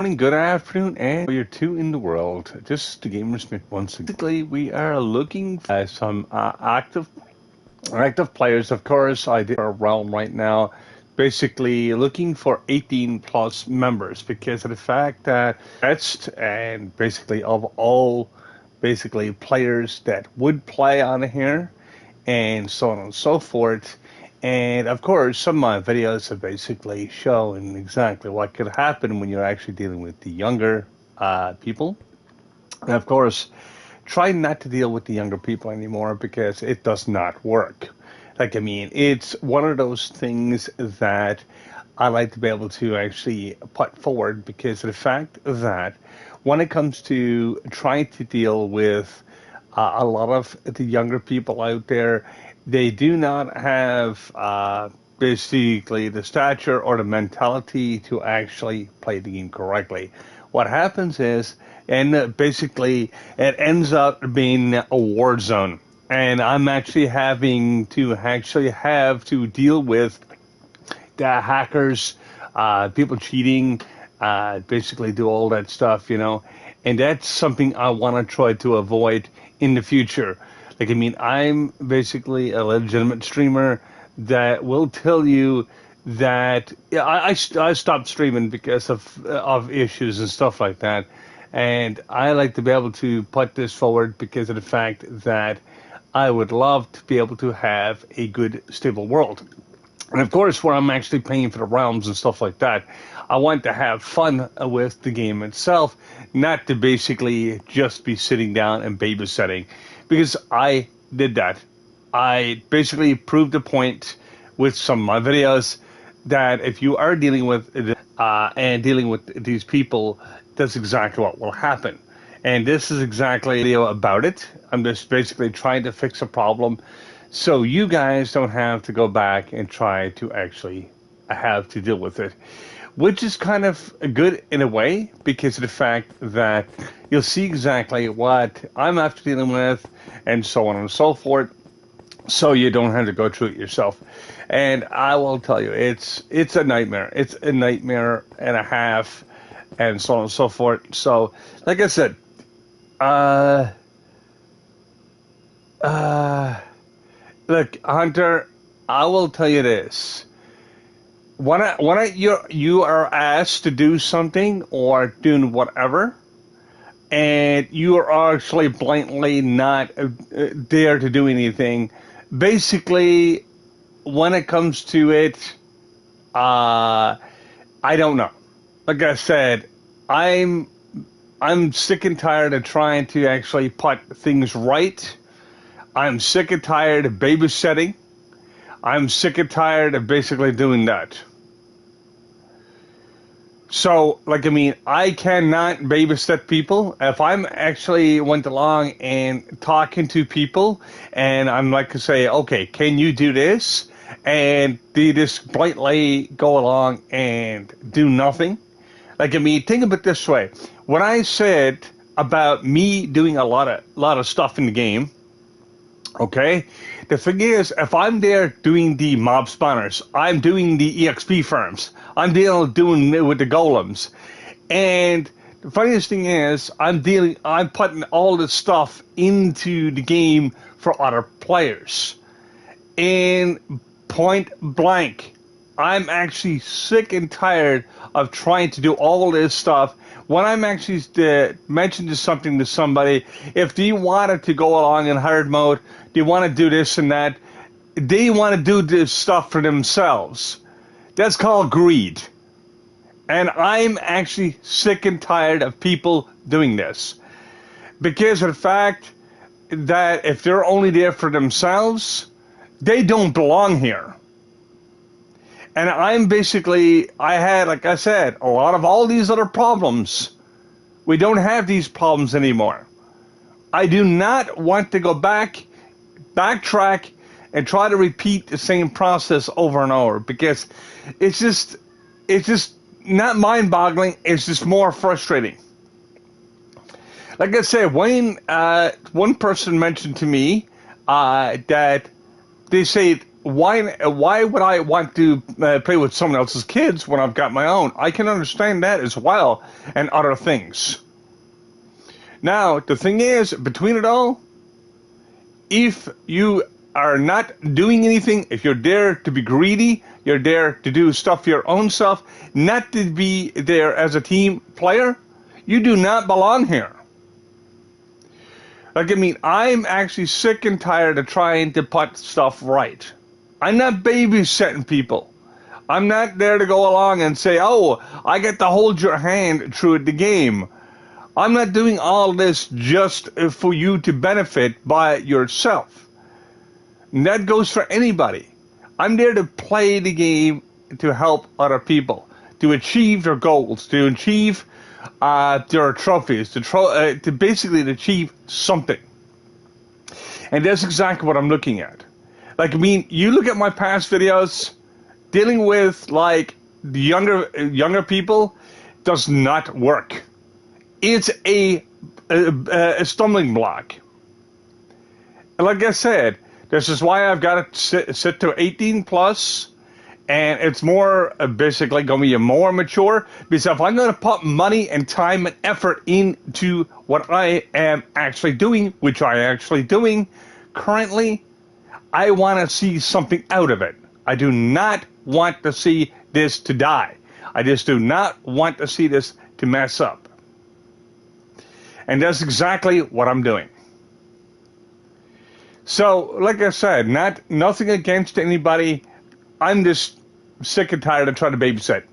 Morning, good afternoon, and you're two in the world. Just the Gamersmith once again. Basically, we are looking for some active players. Of course, I did our realm right now. Basically, looking for 18 plus members because of the fact that best and basically of all basically players that would play on here and so on and so forth. And of course, some of my videos have basically shown exactly what could happen when you're actually dealing with the younger people. And of course, try not to deal with the younger people anymore because it does not work. It's one of those things that I like to be able to actually put forward because of the fact that when it comes to trying to deal with a lot of the younger people out there, they do not have basically the stature or the mentality to actually play the game correctly. What happens is, and basically, it ends up being a war zone. And I'm actually having to have to deal with the hackers, people cheating, basically do all that stuff. And that's something I want to try to avoid in the future. I'm basically a legitimate streamer that will tell you that yeah, I stopped streaming because of issues and stuff like that. And I like to be able to put this forward because of the fact that I would love to be able to have a good, stable world. And of course, where I'm actually paying for the realms and stuff like that, I want to have fun with the game itself, not to basically just be sitting down and babysitting. Because I did that. I basically proved a point with some of my videos that if you are dealing with and dealing with these people, that's exactly what will happen. And this is exactly a video about it. I'm just basically trying to fix a problem so you guys don't have to go back and try to actually have to deal with it, which is kind of good in a way because of the fact that you'll see exactly what I'm after dealing with and so on and so forth, so you don't have to go through it yourself. And I will tell you, it's a nightmare. It's a nightmare and a half, and so on and so forth. So, like I said, uh, uh, look, Hunter, I will tell you this. You are asked to do something or doing whatever, and you are actually blatantly not there to do anything. Basically, when it comes to it, I don't know. Like I said, I'm I'm sick and tired of trying to actually put things right. I'm sick and tired of babysitting. I'm sick and tired of basically doing that. So, I cannot babysit people. If I'm actually went along and talking to people, and I'm like to say, okay, can you do this? And they just blatantly go along and do nothing. Think of it this way. When I said about me doing a lot of stuff in the game, okay, the thing is, if I'm there doing the mob spawners, I'm doing the EXP farms, doing it with the golems, and the funniest thing is, I'm putting all this stuff into the game for other players. And point blank, I'm actually sick and tired of trying to do all this stuff. When I'm actually mentioning something to somebody, if they wanted to go along in hard mode, they want to do this and that, they want to do this stuff for themselves. That's called greed. And I'm actually sick and tired of people doing this. Because of the fact that if they're only there for themselves, they don't belong here. And I had, like I said, a lot of all these other problems. We don't have these problems anymore. I do not want to go backtrack, and try to repeat the same process over and over because it's just not mind-boggling. It's just more frustrating. Like I said, Wayne, one person mentioned to me that they say why would I want to play with someone else's kids when I've got my own? I can understand that as well, and other things. Now, the thing is, between it all, if you are not doing anything, if you're there to be greedy, you're there to do stuff for your own self, not to be there as a team player, you do not belong here. Like, I mean, I'm actually sick and tired of trying to put stuff right. I'm not babysitting people. I'm not there to go along and say, oh, I get to hold your hand through the game. I'm not doing all this just for you to benefit by yourself. And that goes for anybody. I'm there to play the game to help other people, to achieve their goals, to achieve their trophies, to basically achieve something. And that's exactly what I'm looking at. Like, I mean, you look at my past videos, dealing with, like, the younger people does not work. It's a stumbling block. And like I said, this is why I've got to sit to 18 plus, and it's more basically going to be more mature, because if I'm going to put money and time and effort into what I am actually doing, which I am actually doing currently, I want to see something out of it. I do not want to see this to die. I just do not want to see this to mess up. And that's exactly what I'm doing. So, like I said, nothing against anybody. I'm just sick and tired of trying to babysit.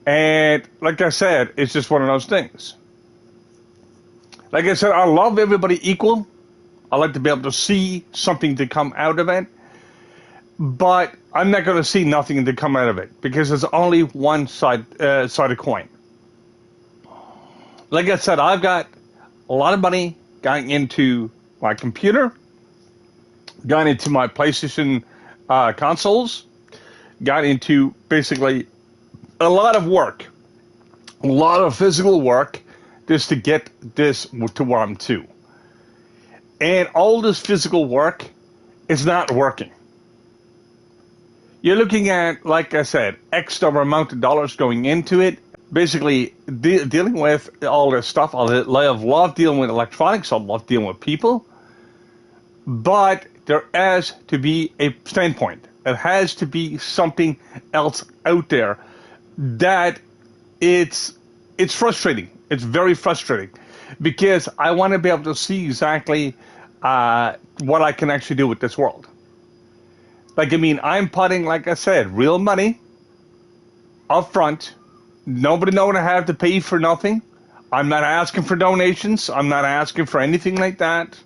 And like I said, it's just one of those things. Like I said, I love everybody equal. I like to be able to see something to come out of it. But I'm not going to see nothing to come out of it, because there's only one side of coin. Like I said, I've got a lot of money going into my computer, got into my PlayStation consoles, got into basically a lot of work, a lot of physical work, just to get this to where I'm to. And all this physical work is not working. You're looking at, like I said, X number amount of dollars going into it. Basically, dealing with all this stuff. I love dealing with electronics. I love dealing with people. But there has to be a standpoint. It has to be something else out there that it's frustrating. It's very frustrating, because I want to be able to see exactly what I can actually do with this world. Like, I mean, I'm putting, like I said, real money up front. Nobody going to have to pay for nothing. I'm not asking for donations. I'm not asking for anything like that.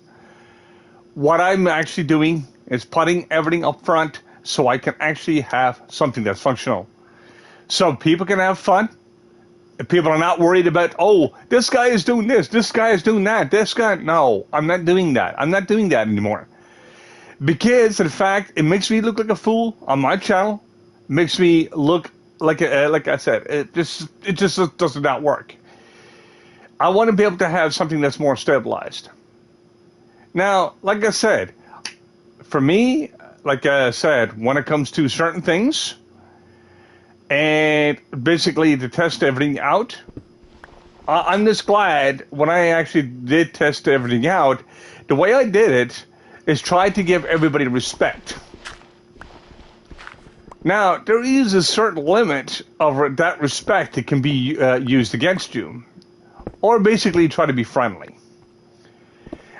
What I'm actually doing is putting everything up front so I can actually have something that's functional. So people can have fun. People are not worried about, oh, this guy is doing this, this guy is doing that, this guy. No, I'm not doing that. I'm not doing that anymore. Because, in fact, it makes me look like a fool on my channel. It makes me look like I said, it just does not work. I want to be able to have something that's more stabilized. Now, like I said, for me, like I said, when it comes to certain things, and basically to test everything out, I'm just glad when I actually did test everything out, the way I did it is try to give everybody respect. Now, there is a certain limit of that respect that can be used against you, or basically try to be friendly.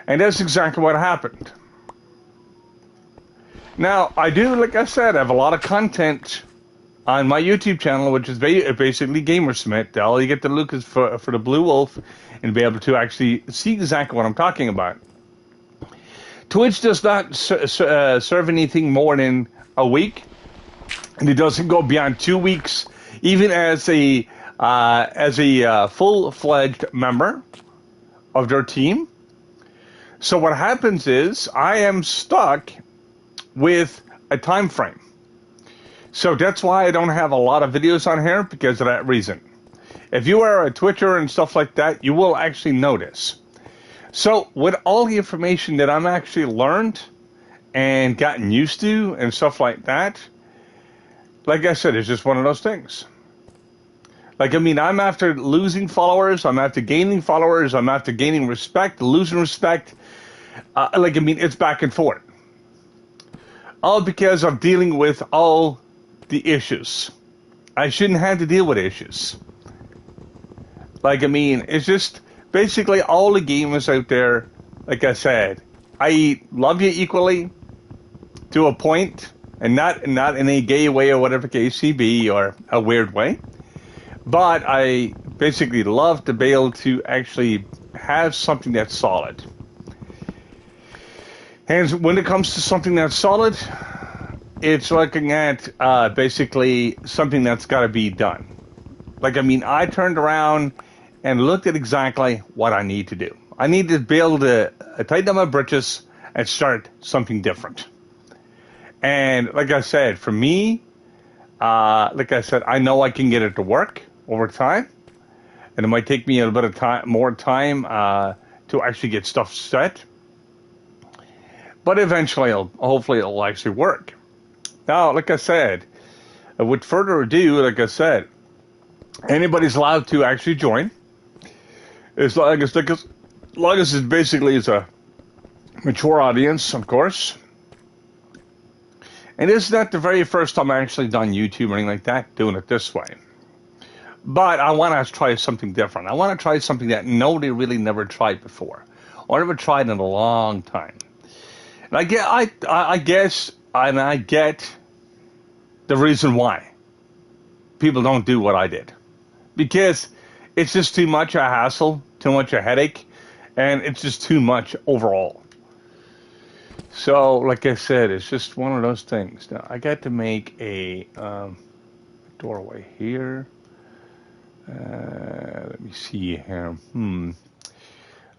And that's exactly what happened. Now, I do, like I said, have a lot of content on my YouTube channel, which is basically Gamersmith. All you get to look is for the Blue Wolf and be able to actually see exactly what I'm talking about. Twitch does not serve anything more than a week, and it doesn't go beyond 2 weeks, even as a full-fledged member of their team. So what happens is I am stuck with a time frame. So that's why I don't have a lot of videos on here, because of that reason. If you are a Twitcher and stuff like that, you will actually notice. So with all the information that I'm actually learned and gotten used to and stuff like that. Like I said, it's just one of those things. Like, I mean, I'm after losing followers, I'm after gaining followers, I'm after gaining respect, losing respect. Like, I mean, it's back and forth. All because of dealing with all the issues. I shouldn't have to deal with issues. Like, I mean, it's just basically all the gamers out there, like I said, I love you equally to a point, and not in a gay way or whatever case may be, or a weird way. But I basically love to be able to actually have something that's solid. And when it comes to something that's solid, it's looking at basically something that's got to be done. Like, I mean, I turned around and looked at exactly what I need to do. I need to be able to tighten up my britches and start something different. And like I said, for me, like I said, I know I can get it to work over time. And it might take me a little bit of time, more time to actually get stuff set. But eventually, hopefully, it'll actually work. Now, like I said, with further ado, like I said, anybody's allowed to actually join. As long as it basically is a mature audience, of course. And it's not the very first time I actually done YouTube or anything like that, doing it this way. But I want to try something different. I want to try something that nobody really never tried before, or never tried in a long time. And I guess, and I get the reason why people don't do what I did, because it's just too much a hassle, too much a headache, and it's just too much overall. So, like I said, it's just one of those things. Now, I got to make a doorway here. Let me see here.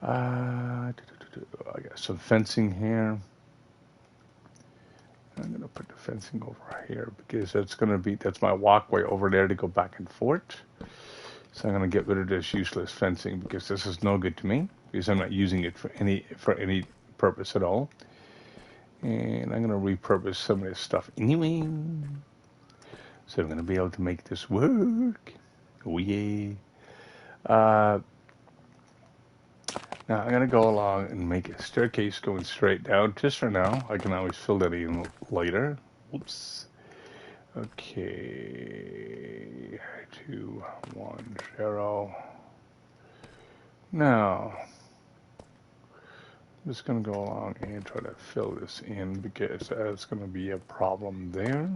I got some fencing here. I'm going to put the fencing over here because that's my walkway over there to go back and forth. So I'm going to get rid of this useless fencing because this is no good to me because I'm not using it for any purpose at all. And I'm going to repurpose some of this stuff anyway. So I'm going to be able to make this work. Oh yeah. Now I'm going to go along and make a staircase going straight down just for now. I can always fill that in later. Oops. Okay. 2, 1, 0. Now, I'm just going to go along and try to fill this in because that's going to be a problem there.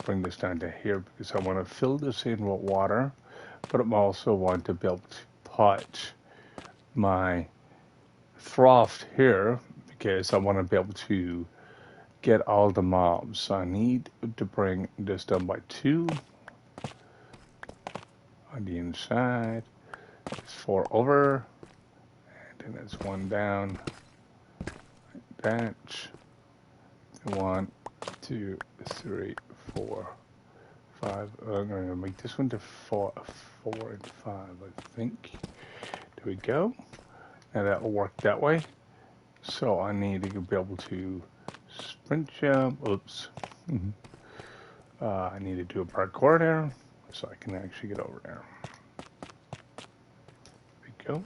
Bring this down to here because I want to fill this in with water, but I also want to be able to put my Throft here because I want to be able to get all the mobs. So I need to bring this down by 2 on the inside. It's 4 over, and then it's 1 down. Like that. 1, 2, 3, 4, 5. I'm going to make this one to 4 and 5, I think. There we go. Now that will work that way. So I need to be able to sprint jump. Oops. I need to do a parkour there so I can actually get over there. There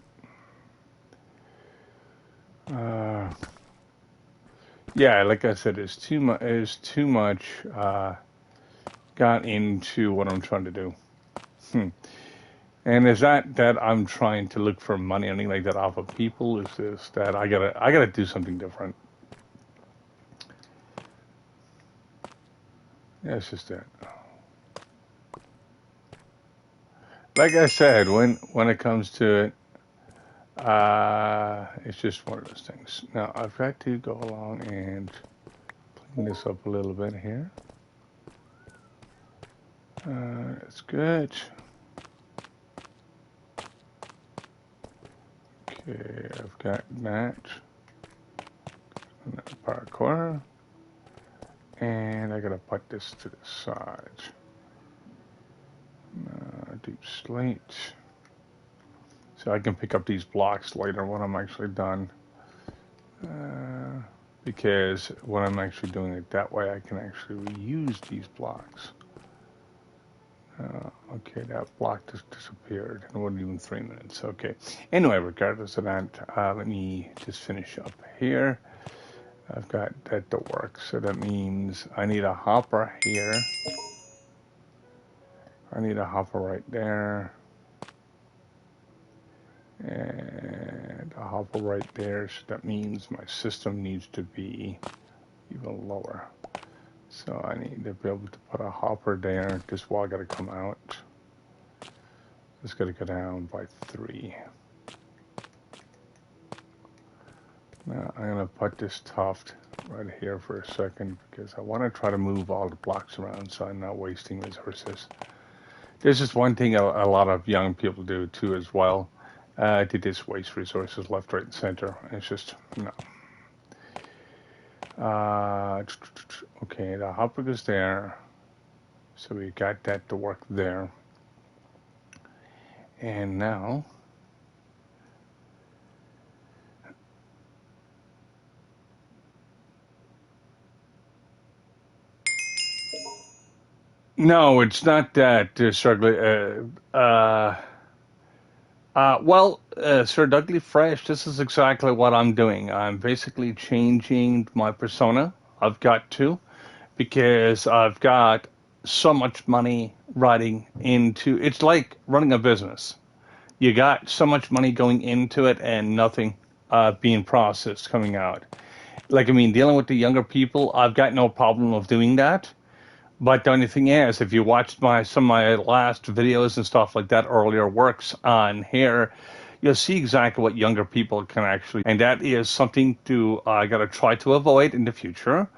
we go. Yeah, like I said, it's too much. Got into what I'm trying to do. And is that I'm trying to look for money or anything like that off of people? Is this that I gotta do something different? Yeah, it's just that. Like I said, when it comes to it, it's just one of those things. Now I've got to go along and clean this up a little bit here. That's good. Okay, I've got that. Parkour. And I gotta put this to the side. Deep slate. So I can pick up these blocks later when I'm actually done. because when I'm actually doing it that way, I can actually reuse these blocks. Okay, that block just disappeared. It wasn't even 3 minutes. Okay. Anyway, regardless of that, let me just finish up here. I've got that to work, so that means I need a hopper here. I need a hopper right there. And a hopper right there, so that means my system needs to be even lower. So I need to be able to put a hopper there. This wall got to come out. It's got to go down by 3. Now I'm going to put this tuft right here for a second because I want to try to move all the blocks around so I'm not wasting resources. This is one thing a lot of young people do too as well. They just waste resources left, right, and center. It's just, no. Okay, the hopper goes there. So we got that to work there. And now, no, it's not that, Sir Sir Dougly Fresh, this is exactly what I'm doing. I'm basically changing my persona. I've got to, because I've got so much money riding into it's like running a business. You got so much money going into it and nothing being processed coming out. Like, I mean, dealing with the younger people, I've got no problem of doing that. But the only thing is, if you watched some of my last videos and stuff like that, earlier works on here, you'll see exactly what younger people can actually, and that is something to I got to try to avoid in the future,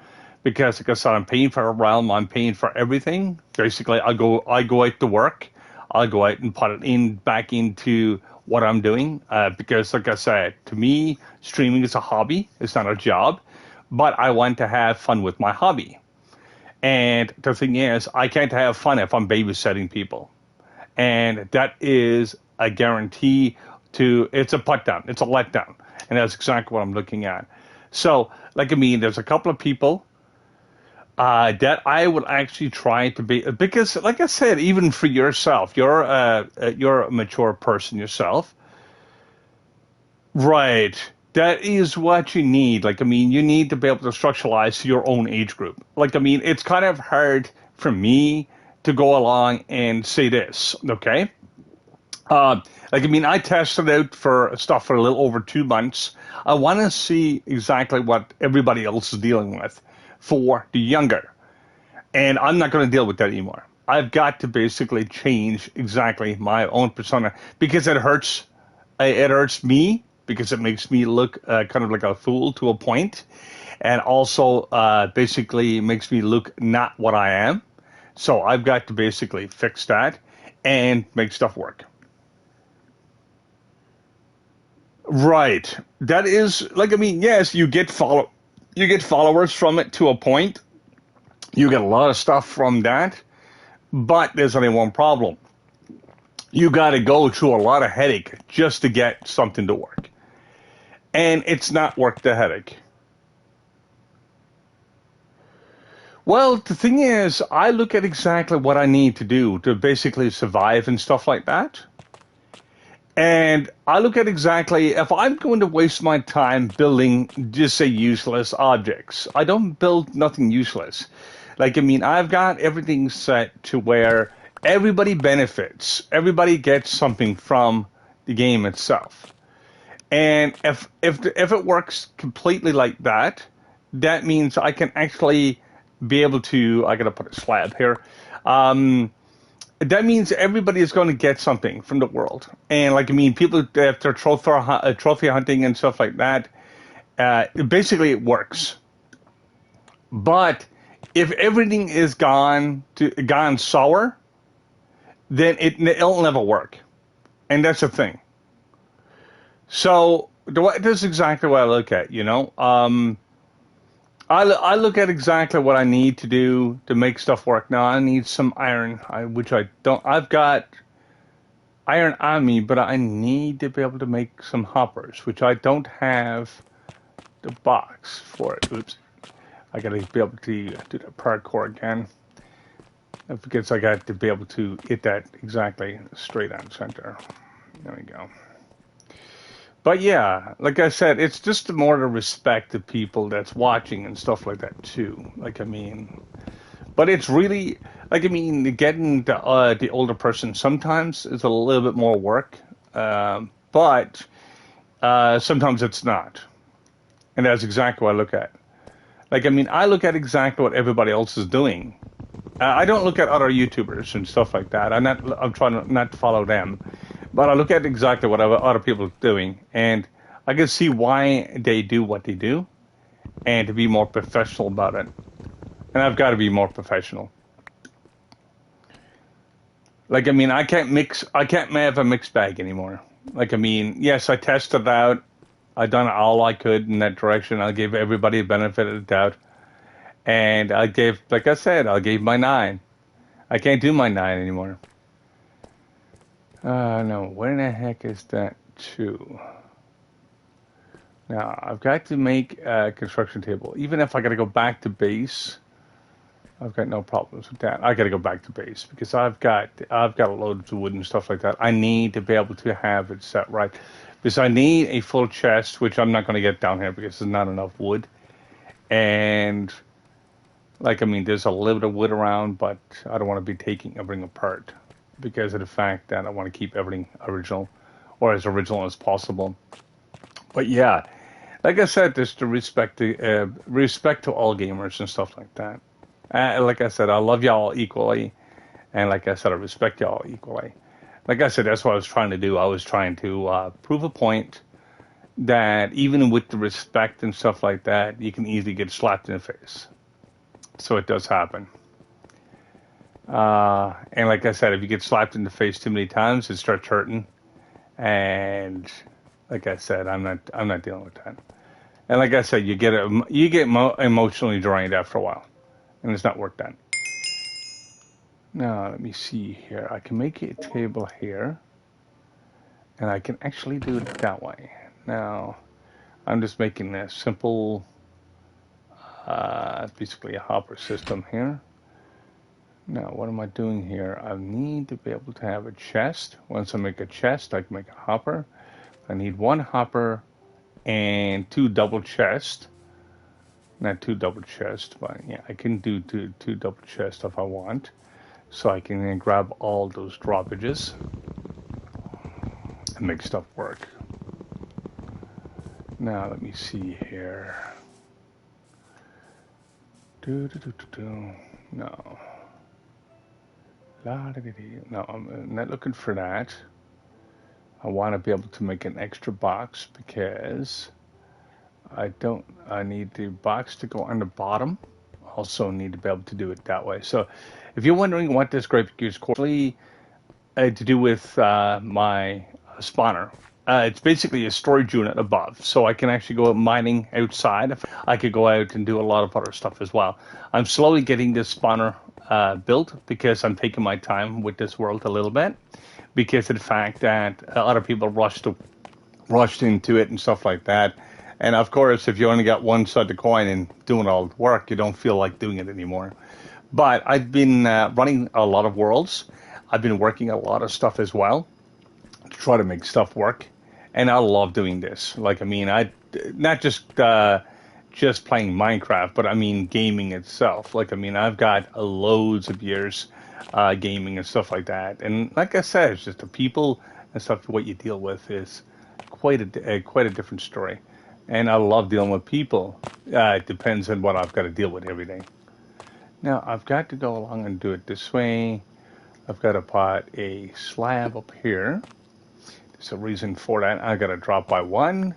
because like I said, I'm paying for a realm, I'm paying for everything. Basically, I go out to work, I'll go out and put it in back into what I'm doing, because like I said, to me, streaming is a hobby, it's not a job, but I want to have fun with my hobby. And the thing is, I can't have fun if I'm babysitting people. And that is a guarantee it's a put down, it's a letdown. And that's exactly what I'm looking at. So, like, I mean, there's a couple of people that I would actually try to be, because, like I said, even for yourself, you're a mature person yourself. Right. That is what you need. Like, I mean, you need to be able to structuralize your own age group. Like, I mean, it's kind of hard for me to go along and say this, okay? Like, I mean, I tested out for stuff for a little over 2 months. I want to see exactly what everybody else is dealing with for the younger. And I'm not going to deal with that anymore. I've got to basically change exactly my own persona because it hurts. It hurts me because it makes me look kind of like a fool to a point, and also basically makes me look not what I am. So I've got to basically fix that and make stuff work. Right. That is like, I mean, yes, you get followers from it to a point. You get a lot of stuff from that, but there's only one problem. You got to go through a lot of headache just to get something to work. And it's not worth the headache. Well, the thing is, I look at exactly what I need to do to basically survive and stuff like that. And I look at exactly if I'm going to waste my time building, just say, useless objects. I don't build nothing useless. Like, I mean, I've got everything set to where everybody benefits, everybody gets something from the game itself. And if it works completely like that, that means I can actually be able to. I gotta put a slab here. Um, that means everybody is going to get something from the world. And like, I mean, people after trophy hunting and stuff like that, basically it works. But if everything is gone sour, then it'll never work. And that's the thing. So this is exactly what I look at. I look at exactly what I need to do to make stuff work. Now I need some iron, which I don't. I've got iron on me, but I need to be able to make some hoppers, which I don't have the box for it. Oops. I gotta be able to do the parkour again. Because I got to be able to hit that exactly straight on center. There we go. But yeah, like I said, it's just more to respect the people that's watching and stuff like that too. Like I mean, but it's really like I mean, getting the older person sometimes is a little bit more work, but sometimes it's not, and that's exactly what I look at. Like I mean, I look at exactly what everybody else is doing. I don't look at other YouTubers and stuff like that. I'm trying not to follow them, but I look at exactly what other people are doing, and I can see why they do what they do, and to be more professional about it. And I've got to be more professional. Like I mean, I can't have a mixed bag anymore. Like I mean, yes, I tested it out. I done all I could in that direction. I gave everybody a benefit of the doubt, and I gave, like I said, I gave my 9. I can't do my 9 anymore. No, where the heck is that 2? Now, I've got to make a construction table. Even if I got to go back to base, I've got no problems with that. I got to go back to base because I've got loads of wood and stuff like that. I need to be able to have it set right because I need a full chest, which I'm not going to get down here because there's not enough wood. And like I mean, there's a little bit of wood around, but I don't want to be taking everything apart because of the fact that I want to keep everything original or as original as possible. But yeah, like I said, just to respect to all gamers and stuff like that. Like I said, I love y'all equally, and like I said, I respect y'all equally. Like I said, that's what I was trying to do. I was trying to prove a point that even with the respect and stuff like that, you can easily get slapped in the face. So it does happen. And like I said, if you get slapped in the face too many times, it starts hurting. And like I said, I'm not dealing with that. And like I said, you get emotionally drained after a while, and it's not worth that. Now let me see here. I can make a table here, and I can actually do it that way. Now I'm just making a simple, basically a hopper system here. Now, what am I doing here? I need to be able to have a chest. Once I make a chest, I can make a hopper. I need 1 hopper and 2 double chests. Not 2 double chests, but yeah, I can do two double chests if I want. So I can then grab all those droppages and make stuff work. Now, let me see here. No. No, I'm not looking for that. I want to be able to make an extra box because I need the box to go on the bottom. Also need to be able to do it that way. So if you're wondering what this Graphic Gears Quarterly to do with my spawner, it's basically a storage unit above. So I can actually go mining outside. I could go out and do a lot of other stuff as well. I'm slowly getting this spawner built because I'm taking my time with this world a little bit because of the fact that a lot of people rushed into it and stuff like that. And of course, if you only got one side of the coin and doing all the work, you don't feel like doing it anymore. But I've been running a lot of worlds. I've been working a lot of stuff as well to try to make stuff work. And I love doing this. Like, I mean, not just playing Minecraft, but I mean gaming itself. Like, I mean, I've got loads of years gaming and stuff like that. And like I said, it's just the people and stuff. What you deal with is quite a different story. And I love dealing with people. It depends on what I've got to deal with every day. Now, I've got to go along and do it this way. I've got to put a slab up here. There's a reason for that. I've got to drop by 1.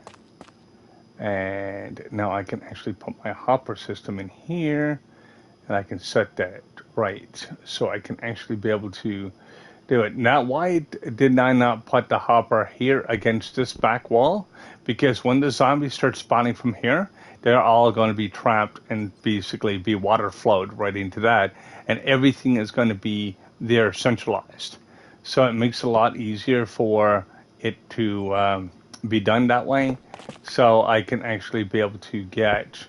And now I can actually put my hopper system in here. And I can set that right. So I can actually be able to do it. Now, why did I not put the hopper here against this back wall? Because when the zombies start spawning from here, they're all going to be trapped and basically be water flowed right into that. And everything is going to be there centralized. So it makes it a lot easier for it to be done that way, so I can actually be able to get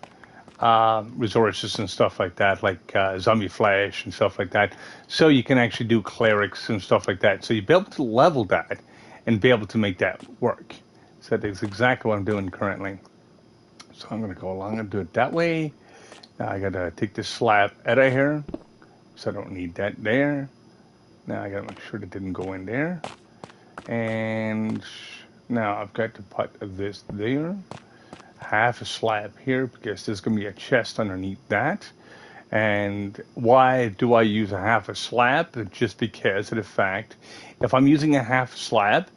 resources and stuff like that, like zombie flesh and stuff like that. So you can actually do clerics and stuff like that. So you'll be able to level that and be able to make that work. So that's exactly what I'm doing currently. So I'm going to go along and do it that way. Now I got to take this slab out of here, so I don't need that there. Now I got to make sure that didn't go in there. And now I've got to put this there. Half a slab here because there's going to be a chest underneath that. And why do I use a half a slab? Just because of the fact, if I'm using a half slab,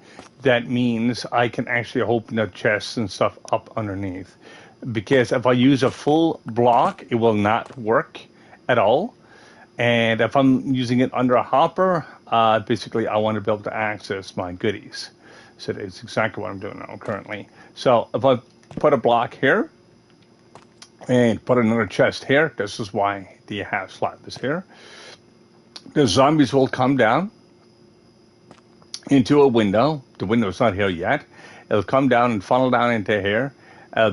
that means I can actually open the chests and stuff up underneath. Because if I use a full block, it will not work at all. And if I'm using it under a hopper, basically I want to be able to access my goodies. So that's exactly what I'm doing now currently. So if I put a block here and put another chest here, this is why the half slab is here. The zombies will come down into a window. The window's not here yet. It'll come down and funnel down into here.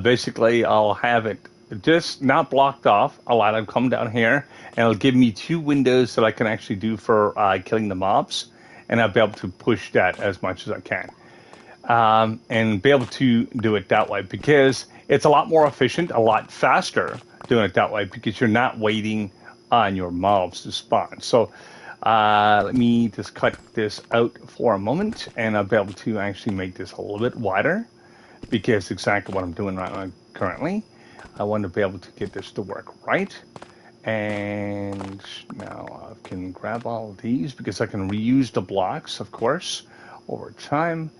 Basically, I'll have it just not blocked off. I'll let them come down here, and it'll give me 2 windows that I can actually do for killing the mobs, and I'll be able to push that as much as I can. And be able to do it that way because it's a lot more efficient, a lot faster doing it that way because you're not waiting on your mobs to spawn. So let me just cut this out for a moment, and I'll be able to actually make this a little bit wider because exactly what I'm doing right now currently. I want to be able to get this to work right. And now I can grab all of these because I can reuse the blocks, of course, over time.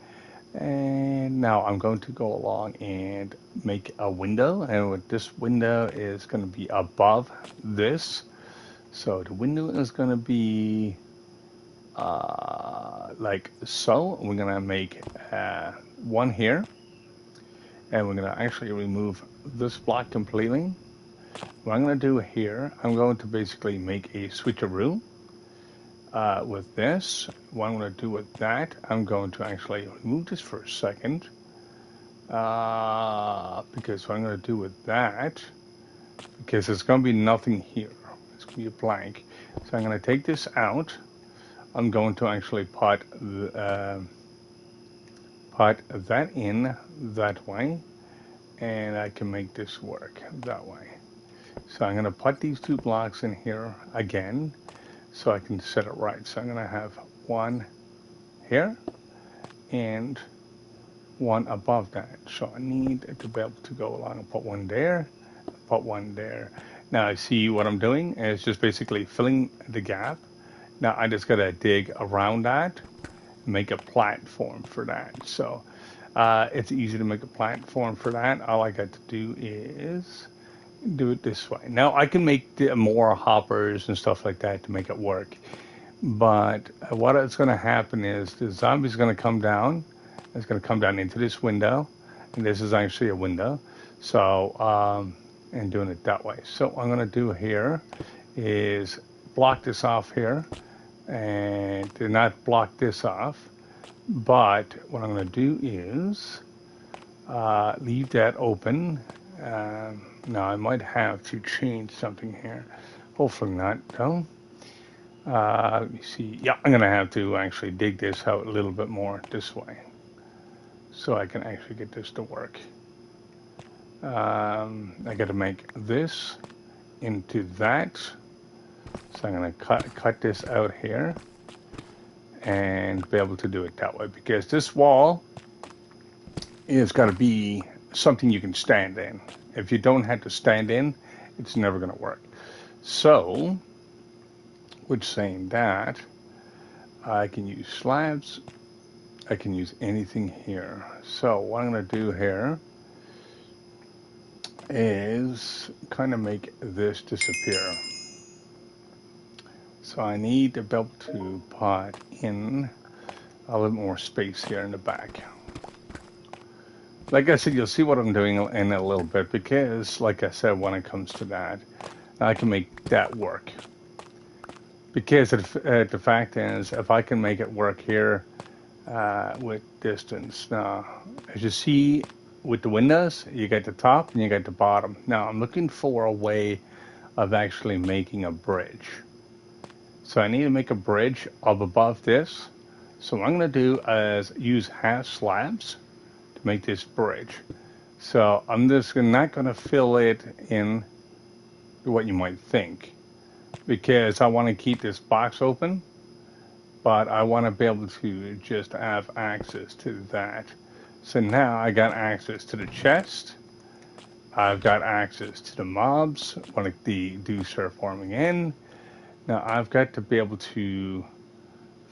And now I'm going to go along and make a window. And this window is going to be above this. So the window is going to be like so. We're going to make one here. And we're going to actually remove this block completely. What I'm going to do here, I'm going to basically make a switcheroo with this. What I'm going to do with that, I'm going to actually remove this for a second. Because what I'm going to do with that, because there's going to be nothing here. It's going to be a blank. So I'm going to take this out. I'm going to actually put that in that way. And I can make this work that way. So I'm going to put these 2 blocks in here again so I can set it right. So I'm going to have one here and one above that. So I need to be able to go along and put one there, put one there. Now I see what I'm doing is just basically filling the gap. Now I just got to dig around that, make a platform for that. So it's easy to make a platform for that. All I got to do is do it this way. Now I can make more hoppers and stuff like that to make it work. But what is going to happen is the zombie's going to come down. It's going to come down into this window. And this is actually a window. So, and doing it that way. So what I'm going to do here is block this off here. And do not block this off. But what I'm going to do is leave that open. Now I might have to change something here. Hopefully not, though. Let me see. Yeah, I'm going to have to actually dig this out a little bit more this way. So I can actually get this to work. I got to make this into that. So I'm going to cut this out here. And be able to do it that way because this wall is got to be something you can stand in. If you don't have to stand in, it's never going to work. So, with saying that, I can use slabs. I can use anything here. So what I'm going to do here is kind of make this disappear. So I need to be able to put in a little more space here in the back. Like I said, you'll see what I'm doing in a little bit because, like I said, when it comes to that, I can make that work. Because the fact is, if I can make it work here, with distance. Now, as you see with the windows, you get the top and you get the bottom. Now, I'm looking for a way of actually making a bridge. So I need to make a bridge up above this. So what I'm going to do is use half slabs to make this bridge. So I'm just not going to fill it in what you might think, because I want to keep this box open, but I want to be able to just have access to that. So now I got access to the chest. I've got access to the mobs when they do start forming in. Now I've got to be able to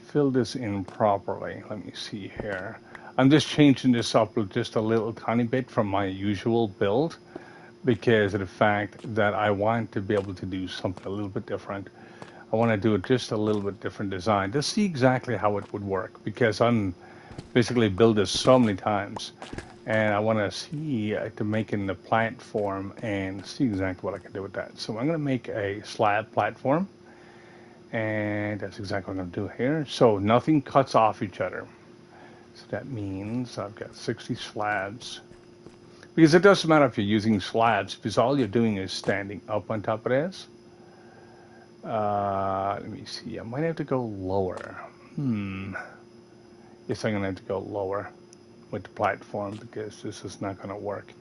fill this in properly. Let me see here. I'm just changing this up just a little tiny bit from my usual build because of the fact that I want to be able to do something a little bit different. I want to do it just a little bit different design to see exactly how it would work, because I'm basically built this so many times and I want to see to make in the platform and see exactly what I can do with that. So I'm going to make a slab platform, and that's exactly what I'm going to do here. So nothing cuts off each other. So that means I've got 60 slabs. Because it doesn't matter if you're using slabs, because all you're doing is standing up on top of this. Let me see. I might have to go lower. Yes, I'm going to have to go lower with the platform because this is not going to work.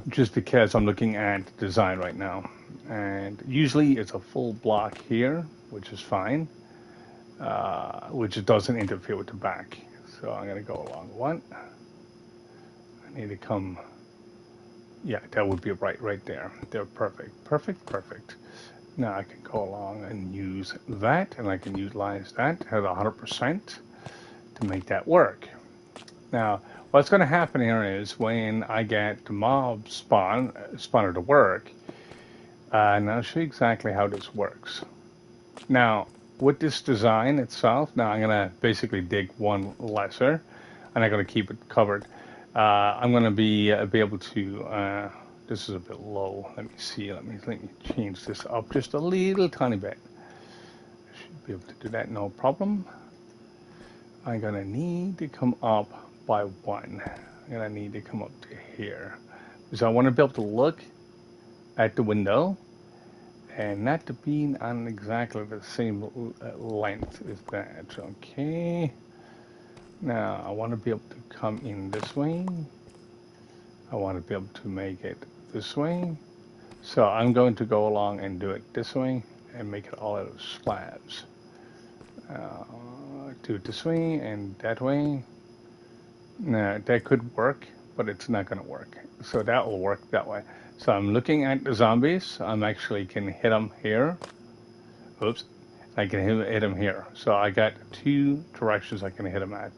Just because I'm looking at design right now. And usually it's a full block here, which is fine, which doesn't interfere with the back. So I'm going to go along one. I need to come, yeah, that would be right there. They're perfect, perfect, perfect. Now I can go along and use that, and I can utilize that at 100% to make that work. Now, what's going to happen here is when I get the mob spawner to work, and I'll show you exactly how this works. Now, with this design itself, now I'm going to basically dig one lesser, and I'm going to keep it covered. I'm going to be able to. This is a bit low. Let me see. Let me change this up just a little tiny bit. I should be able to do that, no problem. I'm going to need to come up by one. I'm going to need to come up to here. Because I want to be able to look at the window and not to be on exactly the same length as that. Okay. Now I want to be able to come in this way. I want to be able to make it this way. So I'm going to go along and do it this way and make it all out of slabs. Do it this way and that way. Now that could work, but it's not going to work. So that will work that way. So I'm looking at the zombies. I'm actually can hit them here. Oops. I can hit them here. So I got two directions I can hit them at.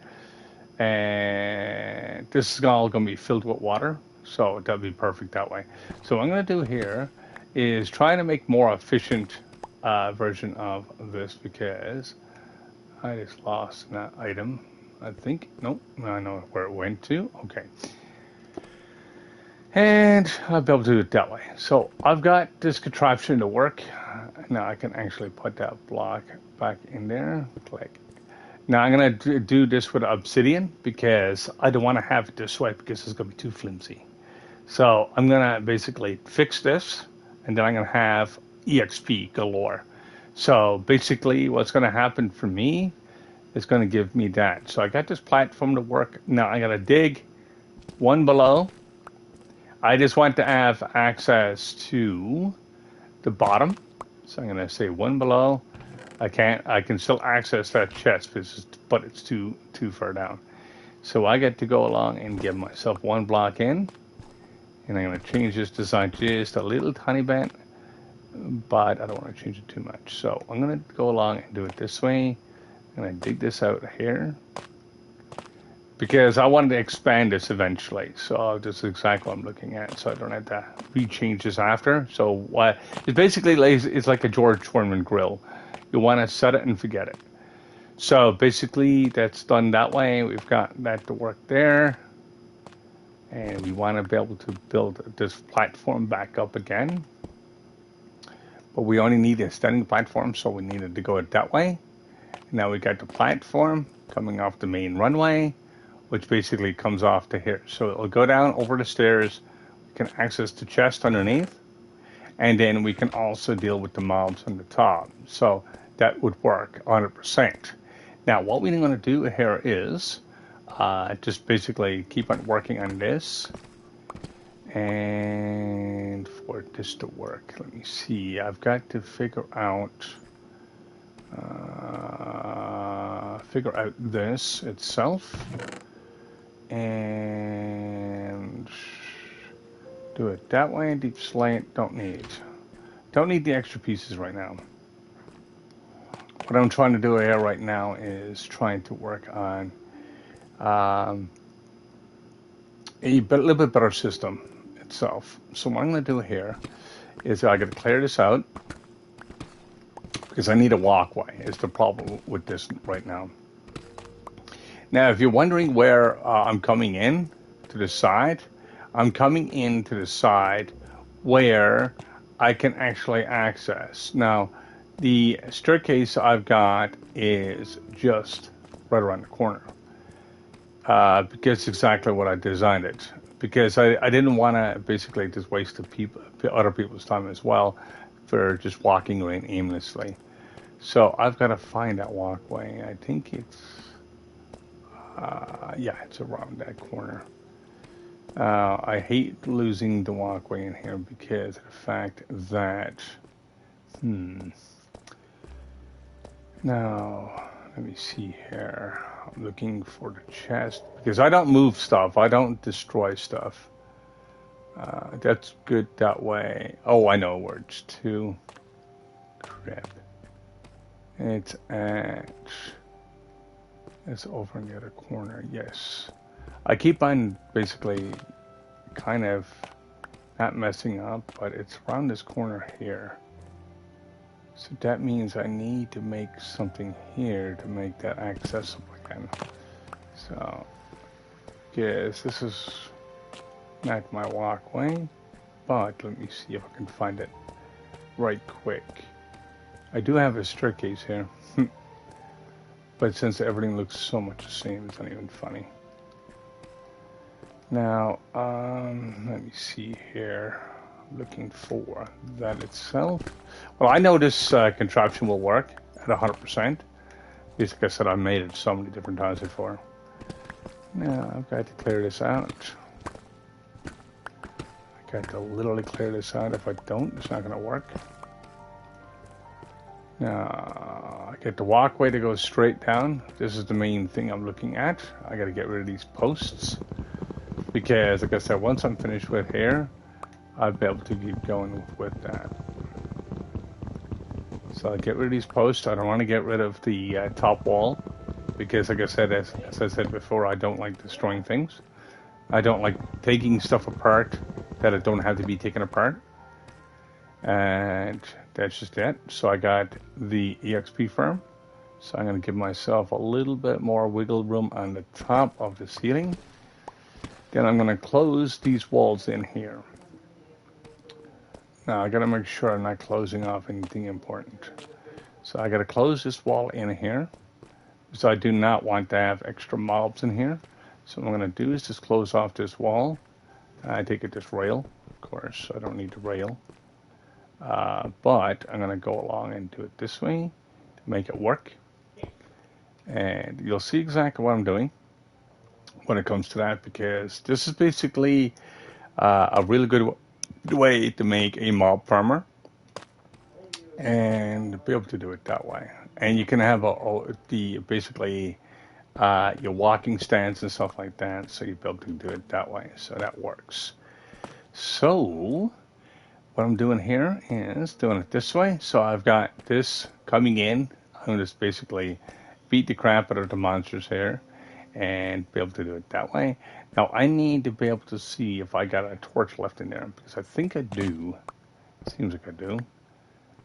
And this is all going to be filled with water. So that'll be perfect that way. So what I'm going to do here is try to make more efficient version of this, because I just lost that item. I think, nope, I know where it went to. Okay. And I'll be able to do it that way. So I've got this contraption to work. Now I can actually put that block back in there. Click. Now I'm going to do this with obsidian because I don't want to have it this way because it's going to be too flimsy. So I'm going to basically fix this, and then I'm going to have EXP galore. So basically what's going to happen for me is going to give me that. So I got this platform to work. Now I got to dig one below. I just want to have access to the bottom. So I'm going to say one below. I can still access that chest, but it's too far down. So I get to go along and give myself one block in. And I'm going to change this design just a little tiny bit, but I don't want to change it too much. So I'm going to go along and do it this way. I'm going to dig this out here because I wanted to expand this eventually. So this is exactly what I'm looking at. So I don't have to rechange this after. So it's basically it's like a George Foreman grill. You want to set it and forget it. So basically that's done that way. We've got that to work there. And we want to be able to build this platform back up again. But we only need a standing platform, so we needed to go it that way. Now we got the platform. coming off the main runway, which basically comes off to here. So it'll go down over the stairs. We can access the chest underneath, and then we can also deal with the mobs on the top. So that would work 100%. Now, what we're going to do here is just basically keep on working on this. And for this to work, let me see. I've got to figure out this itself and do it that way. Deep slate, don't need the extra pieces right now. What I'm trying to do here right now is trying to work on a little bit better system itself. So what I'm going to do here is I got to clear this out because I need a walkway. Is the problem with this right now. Now, if you're wondering where I'm coming in to the side, I'm coming in to the side where I can actually access. Now, the staircase I've got is just right around the corner because it's exactly what I designed it. Because I didn't want to basically just waste other people's time as well for just walking around aimlessly. So I've got to find that walkway. I think it's, yeah, it's around that corner. I hate losing the walkway in here because of the fact that, now, let me see here. I'm looking for the chest because I don't move stuff. I don't destroy stuff. That's good that way. Oh, I know where it's to. Crap. It's over in the other corner. Yes. I keep on basically kind of not messing up, but it's around this corner here. So that means I need to make something here to make that accessible again. So, yes, this is not my walkway, but let me see if I can find it right quick. I do have a staircase here, but since everything looks so much the same, it's not even funny. Now, let me see here. Looking for that itself. Well, I know this contraption will work at 100%. Because like I said, I've made it so many different times before. Now, I've got to clear this out. I got to literally clear this out. If I don't, it's not going to work. Now, I get the walkway to go straight down. This is the main thing I'm looking at. I got to get rid of these posts. Because, like I said, once I'm finished with here, I'll be able to keep going with that. So I'll get rid of these posts. I don't want to get rid of the top wall because, like I said, as I said before, I don't like destroying things. I don't like taking stuff apart that it don't have to be taken apart. And that's just it. So I got the EXP firm. So I'm going to give myself a little bit more wiggle room on the top of the ceiling. Then I'm going to close these walls in here. Now I got to make sure I'm not closing off anything important. So I got to close this wall in here. So I do not want to have extra mobs in here. So what I'm going to do is just close off this wall. I take it this rail, of course. I don't need the rail. But I'm going to go along and do it this way to make it work. And you'll see exactly what I'm doing when it comes to that, because this is basically a really good way to make a mob farmer and be able to do it that way. And you can have basically your walking stands and stuff like that, so you'll be able to do it that way. So that works. So what I'm doing here is doing it this way. So I've got this coming in. I'm going to just basically beat the crap out of the monsters here and be able to do it that way. Now I need to be able to see if I got a torch left in there, because I think I do. Seems like I do.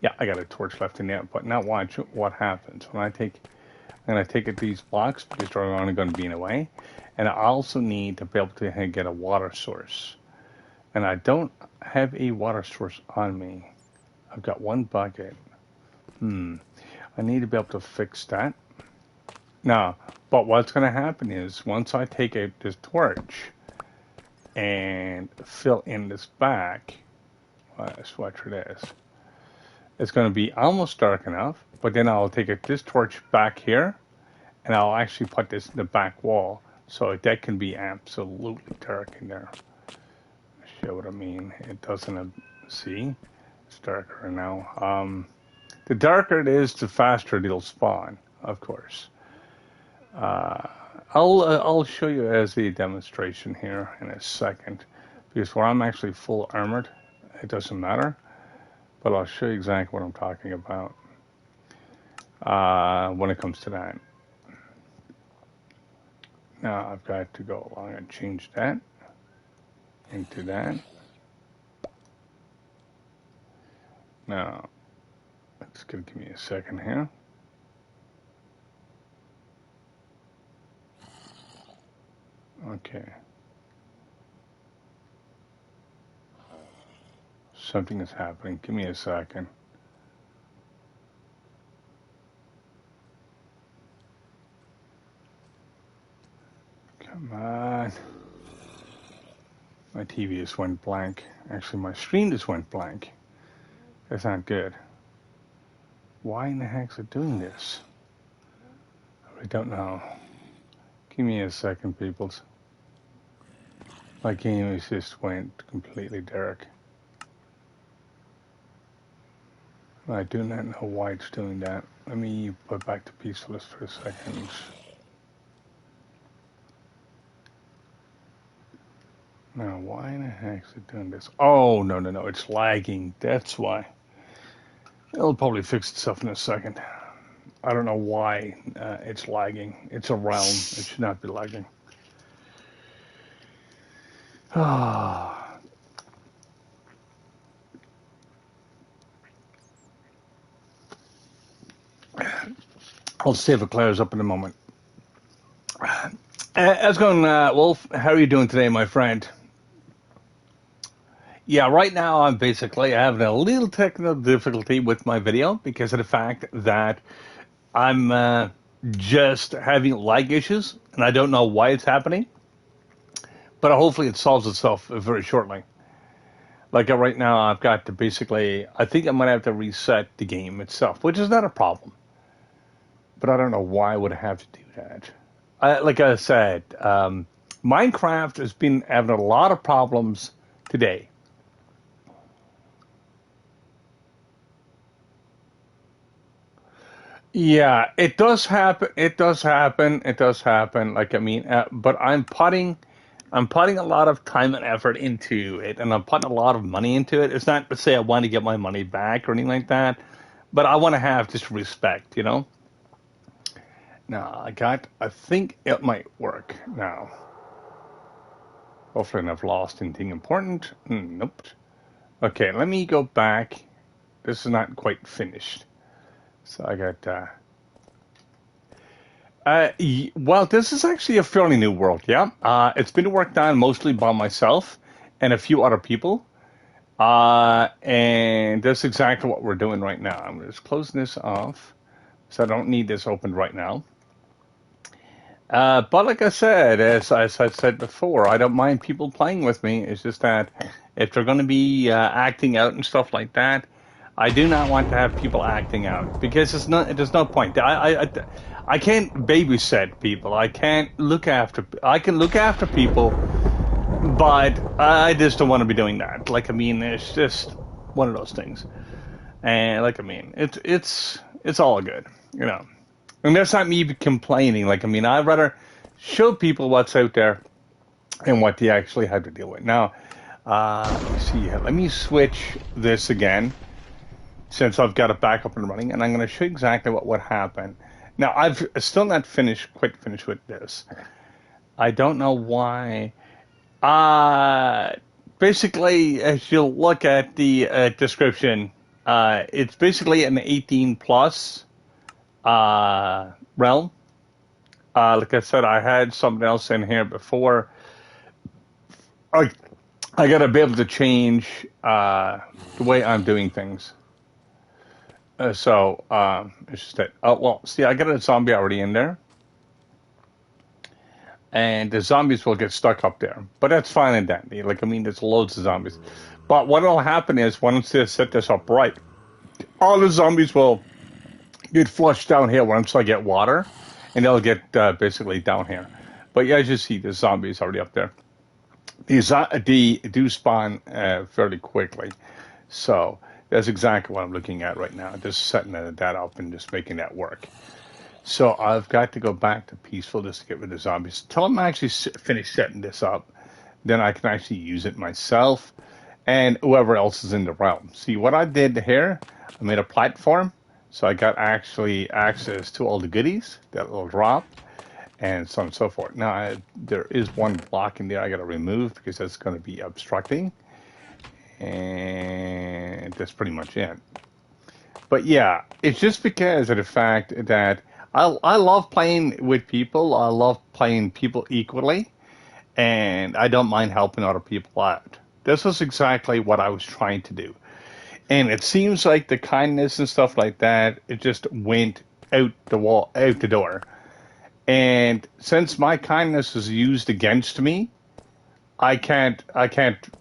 Yeah, I got a torch left in there, but now watch what happens when I'm going to take these blocks because they're only going to be in the way, and I also need to be able to get a water source, and I don't have a water source on me. I've got one bucket. I need to be able to fix that. Now, but what's going to happen is once I take this torch and fill in this back, let's watch this. It's going to be almost dark enough, but then I'll take this torch back here, and I'll actually put this in the back wall, so that can be absolutely dark in there. Show what I mean. It doesn't see. It's darker now. The darker it is, the faster it'll spawn, of course. I'll show you as a demonstration here in a second, because where I'm actually full armored, it doesn't matter. But I'll show you exactly what I'm talking about when it comes to that. Now I've got to go along and change that into that. Now, it's going to give me a second here. Okay. Something is happening. Give me a second. Come on. My TV just went blank. Actually, my screen just went blank. That's not good. Why in the heck is it doing this? I don't know. Give me a second, peoples. My game just went completely dark. I do not know why it's doing that. Let me put back to peacefulness for a second. Now, why in the heck is it doing this? Oh, no, it's lagging. That's why. It'll probably fix itself in a second. I don't know why it's lagging. It's a realm. It should not be lagging. I'll see if it clears up in a moment. How's it going, Wolf? How are you doing today, my friend? Yeah, right now I'm basically having a little technical difficulty with my video because of the fact that I'm just having lag issues, and I don't know why it's happening. But hopefully it solves itself very shortly. Like right now, I've got to basically, I think I might have to reset the game itself, which is not a problem. But I don't know why I would have to do that. Like I said, Minecraft has been having a lot of problems today. Yeah, it does happen. It does happen. It does happen. Like I mean, but I'm putting a lot of time and effort into it, and I'm putting a lot of money into it. It's not to say I want to get my money back or anything like that, but I want to have just respect, you know. Now I think it might work now. Hopefully, I've lost anything important. Nope. Okay, let me go back. This is not quite finished. So I got, well, this is actually a fairly new world, yeah. It's been worked on mostly by myself and a few other people. And that's exactly what we're doing right now. I'm just closing this off, so I don't need this opened right now. But like I said, as I said before, I don't mind people playing with me. It's just that if they're going to be acting out and stuff like that, I do not want to have people acting out because there's no point. I can't babysit people. I can't look after. I can look after people, but I just don't want to be doing that. Like I mean, it's just one of those things. And like I mean, it's all good, you know. And that's not me complaining. Like I mean, I'd rather show people what's out there and what they actually have to deal with. Now, let me see here. Let me switch this again, since I've got it back up and running, and I'm going to show you exactly what would happen. Now, I've still not quite finished with this. I don't know why. Basically, as you look at the description, it's basically an 18 plus realm. Like I said, I had something else in here before. I got to be able to change the way I'm doing things. So it's just that. Oh well, see, I got a zombie already in there. and the zombies will get stuck up there. But that's fine and dandy. Like, I mean, there's loads of zombies. But what will happen is once they set this up right, all the zombies will get flushed down here once I get water, and they'll get basically down here. But yeah, as you see, the zombies already up there. They do spawn fairly quickly. So that's exactly what I'm looking at right now. Just setting that up and just making that work. So I've got to go back to peaceful just to get rid of zombies. Until I'm actually finished setting this up, then I can actually use it myself and whoever else is in the realm. See what I did here? I made a platform, so I got actually access to all the goodies that will drop and so on and so forth. Now there is one block in there I got to remove because that's going to be obstructing, and that's pretty much it. But yeah, it's just because of the fact that I love playing with people. I love playing people equally, and I don't mind helping other people out. This was exactly what I was trying to do. And it seems like the kindness and stuff like that, it just went out the door. And since my kindness is used against me, I can't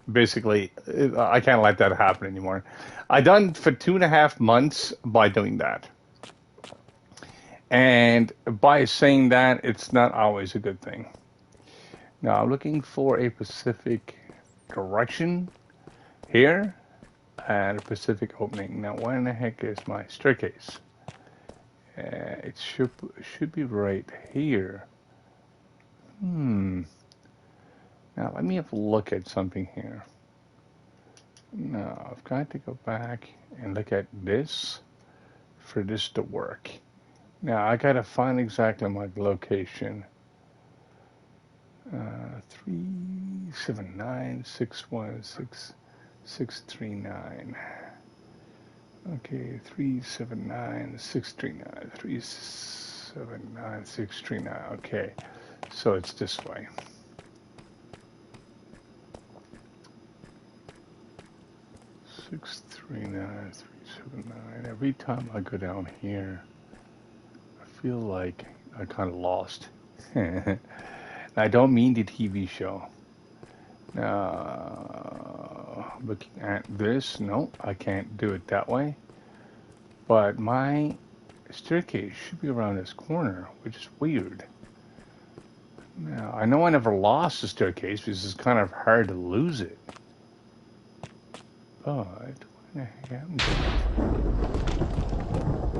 basically, I can't let that happen anymore. I done for 2.5 months by doing that. And by saying that, it's not always a good thing. Now, I'm looking for a Pacific direction here and a Pacific opening. Now, where in the heck is my staircase? It should be right here. Hmm. Now, let me have a look at something here. Now, I've got to go back and look at this for this to work. Now, I got to find exactly my location. 379-616-639. Okay, 379-639. 379-639. Okay, so it's this way. 639-379. Every time I go down here, I feel like I kind of lost. I don't mean the TV show. Looking at this, no, I can't do it that way. But my staircase should be around this corner, which is weird. Now, I know I never lost the staircase because it's kind of hard to lose it. But what the heck happened to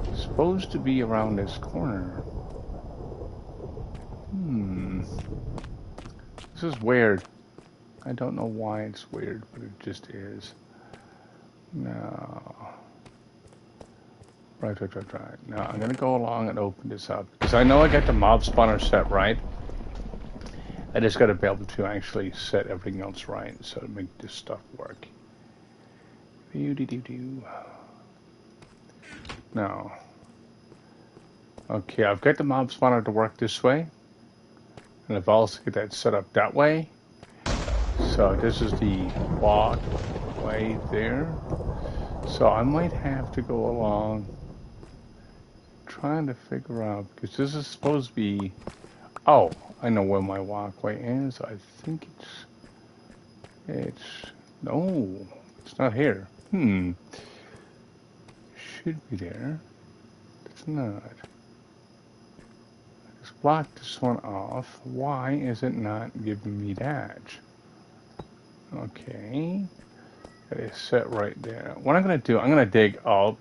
it? It's supposed to be around this corner. This is weird. I don't know why it's weird, but it just is. Now, right. Now, I'm going to go along and open this up. Because I know I got the mob spawner set right. I just got to be able to actually set everything else right so to make this stuff work. Now, okay, I've got the mob spawner to work this way. And I've also got that set up that way. So this is the walkway there. So I might have to go along trying to figure out, because this is supposed to be, oh, I know where my walkway is. I think no, it's not here. Should be there. It's not. Let's block this one off. Why is it not giving me that? Okay. That is set right there. What I'm going to do, I'm going to dig up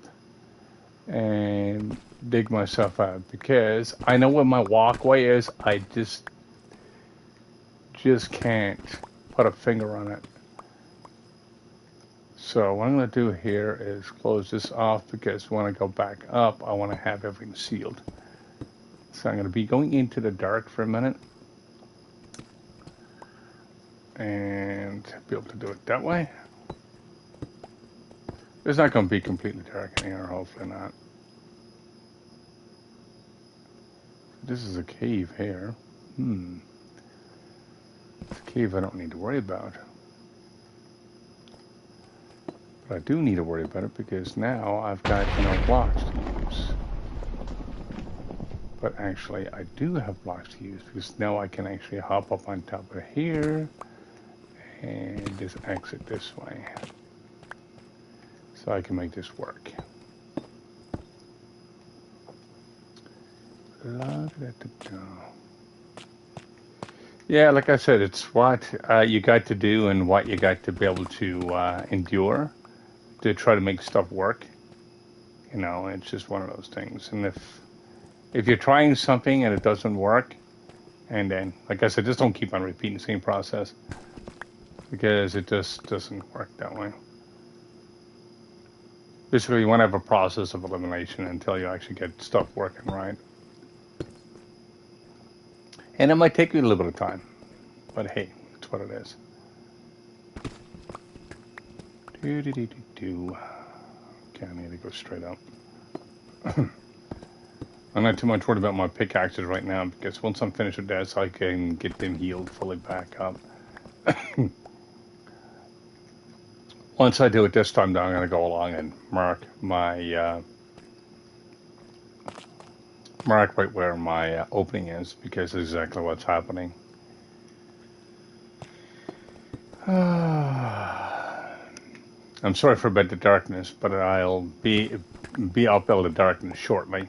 and dig myself out because I know where my walkway is. I just can't put a finger on it. So what I'm going to do here is close this off because when I go back up, I want to have everything sealed. So I'm going to be going into the dark for a minute and be able to do it that way. It's not going to be completely dark in here, hopefully not. This is a cave here. It's a cave I don't need to worry about. But I do need to worry about it because now I've got no blocks to use. But actually, I do have blocks to use because now I can actually hop up on top of here and just exit this way. So I can make this work. Yeah, like I said, it's what you got to do and what you got to be able to endure to try to make stuff work. You know, it's just one of those things. And if you're trying something and it doesn't work, and then, like I said, just don't keep on repeating the same process because it just doesn't work that way. Basically, you want to have a process of elimination until you actually get stuff working right. And it might take you a little bit of time, but hey, it's what it is. Okay, I need to go straight up. I'm not too much worried about my pickaxes right now because once I'm finished with that, so I can get them healed fully back up. Once I do it this time, I'm going to go along and mark my mark right where my opening is because it's exactly what's happening. I'm sorry for about the darkness, but I'll be up out of the darkness shortly.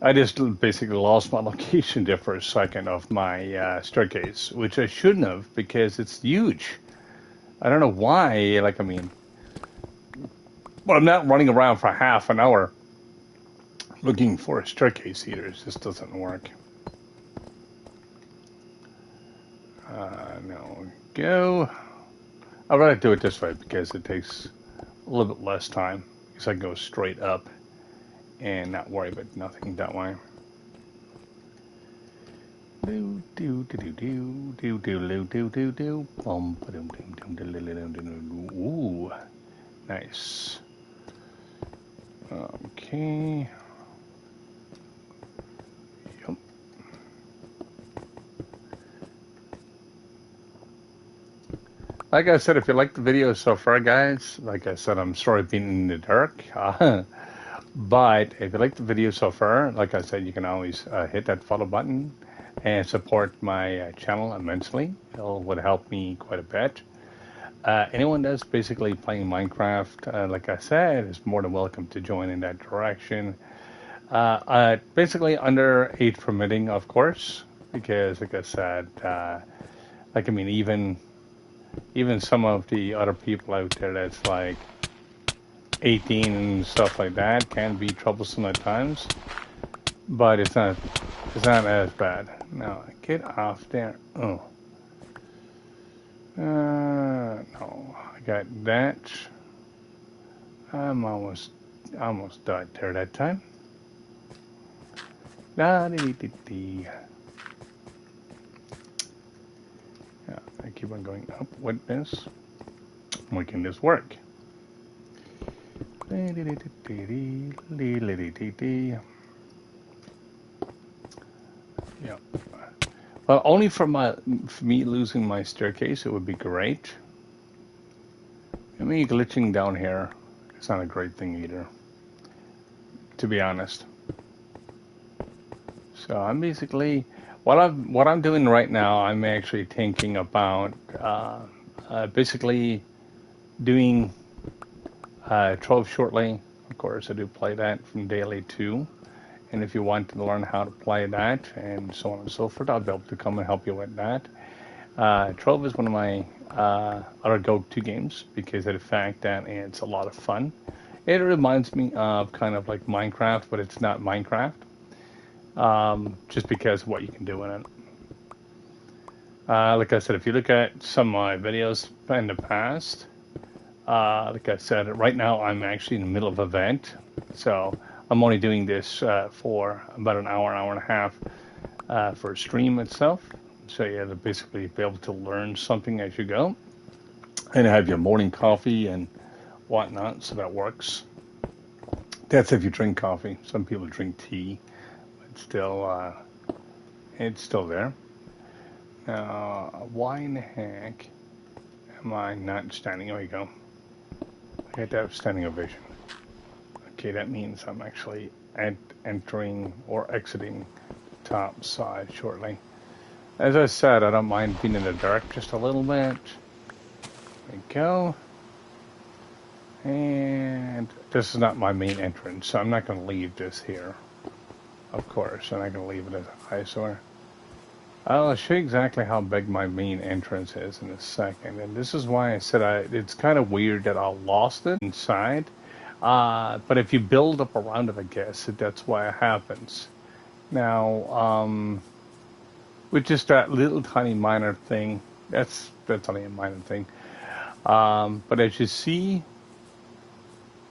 I just basically lost my location there for a second of my staircase, which I shouldn't have because it's huge. I don't know why. Like, I mean, well, I'm not running around for half an hour looking for a staircase heater. It just doesn't work. No, go. I'd rather do it this way because it takes a little bit less time. Because I can go straight up and not worry about nothing that way. Do do do do do do do do do do. Ooh, nice. Okay. Yep. Like I said, if you like the video so far, guys, like I said, I'm sorry being in the dark. But if you like the video so far, like I said, you can always hit that follow button and support my channel immensely. It would help me quite a bit. Anyone that's basically playing Minecraft, like I said, is more than welcome to join in that direction. Basically under age permitting, of course, because like I said, like I mean, even some of the other people out there that's like 18 and stuff like that can be troublesome at times, but it's not as bad. Now get off there. Oh, no, I got that. I'm almost died there that time. Da dee dee dee. Yeah, I keep on going up with this, making this work. Yeah. Well, only for me losing my staircase, it would be great. I mean, glitching down here, it's not a great thing either, to be honest. So I'm basically what I'm doing right now. I'm actually thinking about basically doing 12 shortly. Of course, I do play that from daily too. And if you want to learn how to play that and so on and so forth, I'll be able to come and help you with that. 12 is one of my other go-to games because of the fact that it's a lot of fun. It reminds me of kind of like Minecraft, but it's not Minecraft. Just because of what you can do in it. Like I said, if you look at some of my videos in the past, like I said, right now I'm actually in the middle of an event, so I'm only doing this for about an hour and a half for a stream itself. So you have to basically be able to learn something as you go, and have your morning coffee and whatnot, so that works. That's if you drink coffee. Some people drink tea, but still, it's still there. Why in the heck am I not standing? There we go. I had to have standing ovation. Okay, that means I'm actually entering or exiting top side shortly. As I said, I don't mind being in the dark just a little bit. There we go. And this is not my main entrance, so I'm not going to leave this here. Of course, I'm not going to leave it as an eyesore. I'll show you exactly how big my main entrance is in a second. And this is why I said it's kind of weird that I lost it inside. But if you build up around it, I guess that's why it happens. Now, with just that little tiny minor thing, that's only a minor thing. But as you see,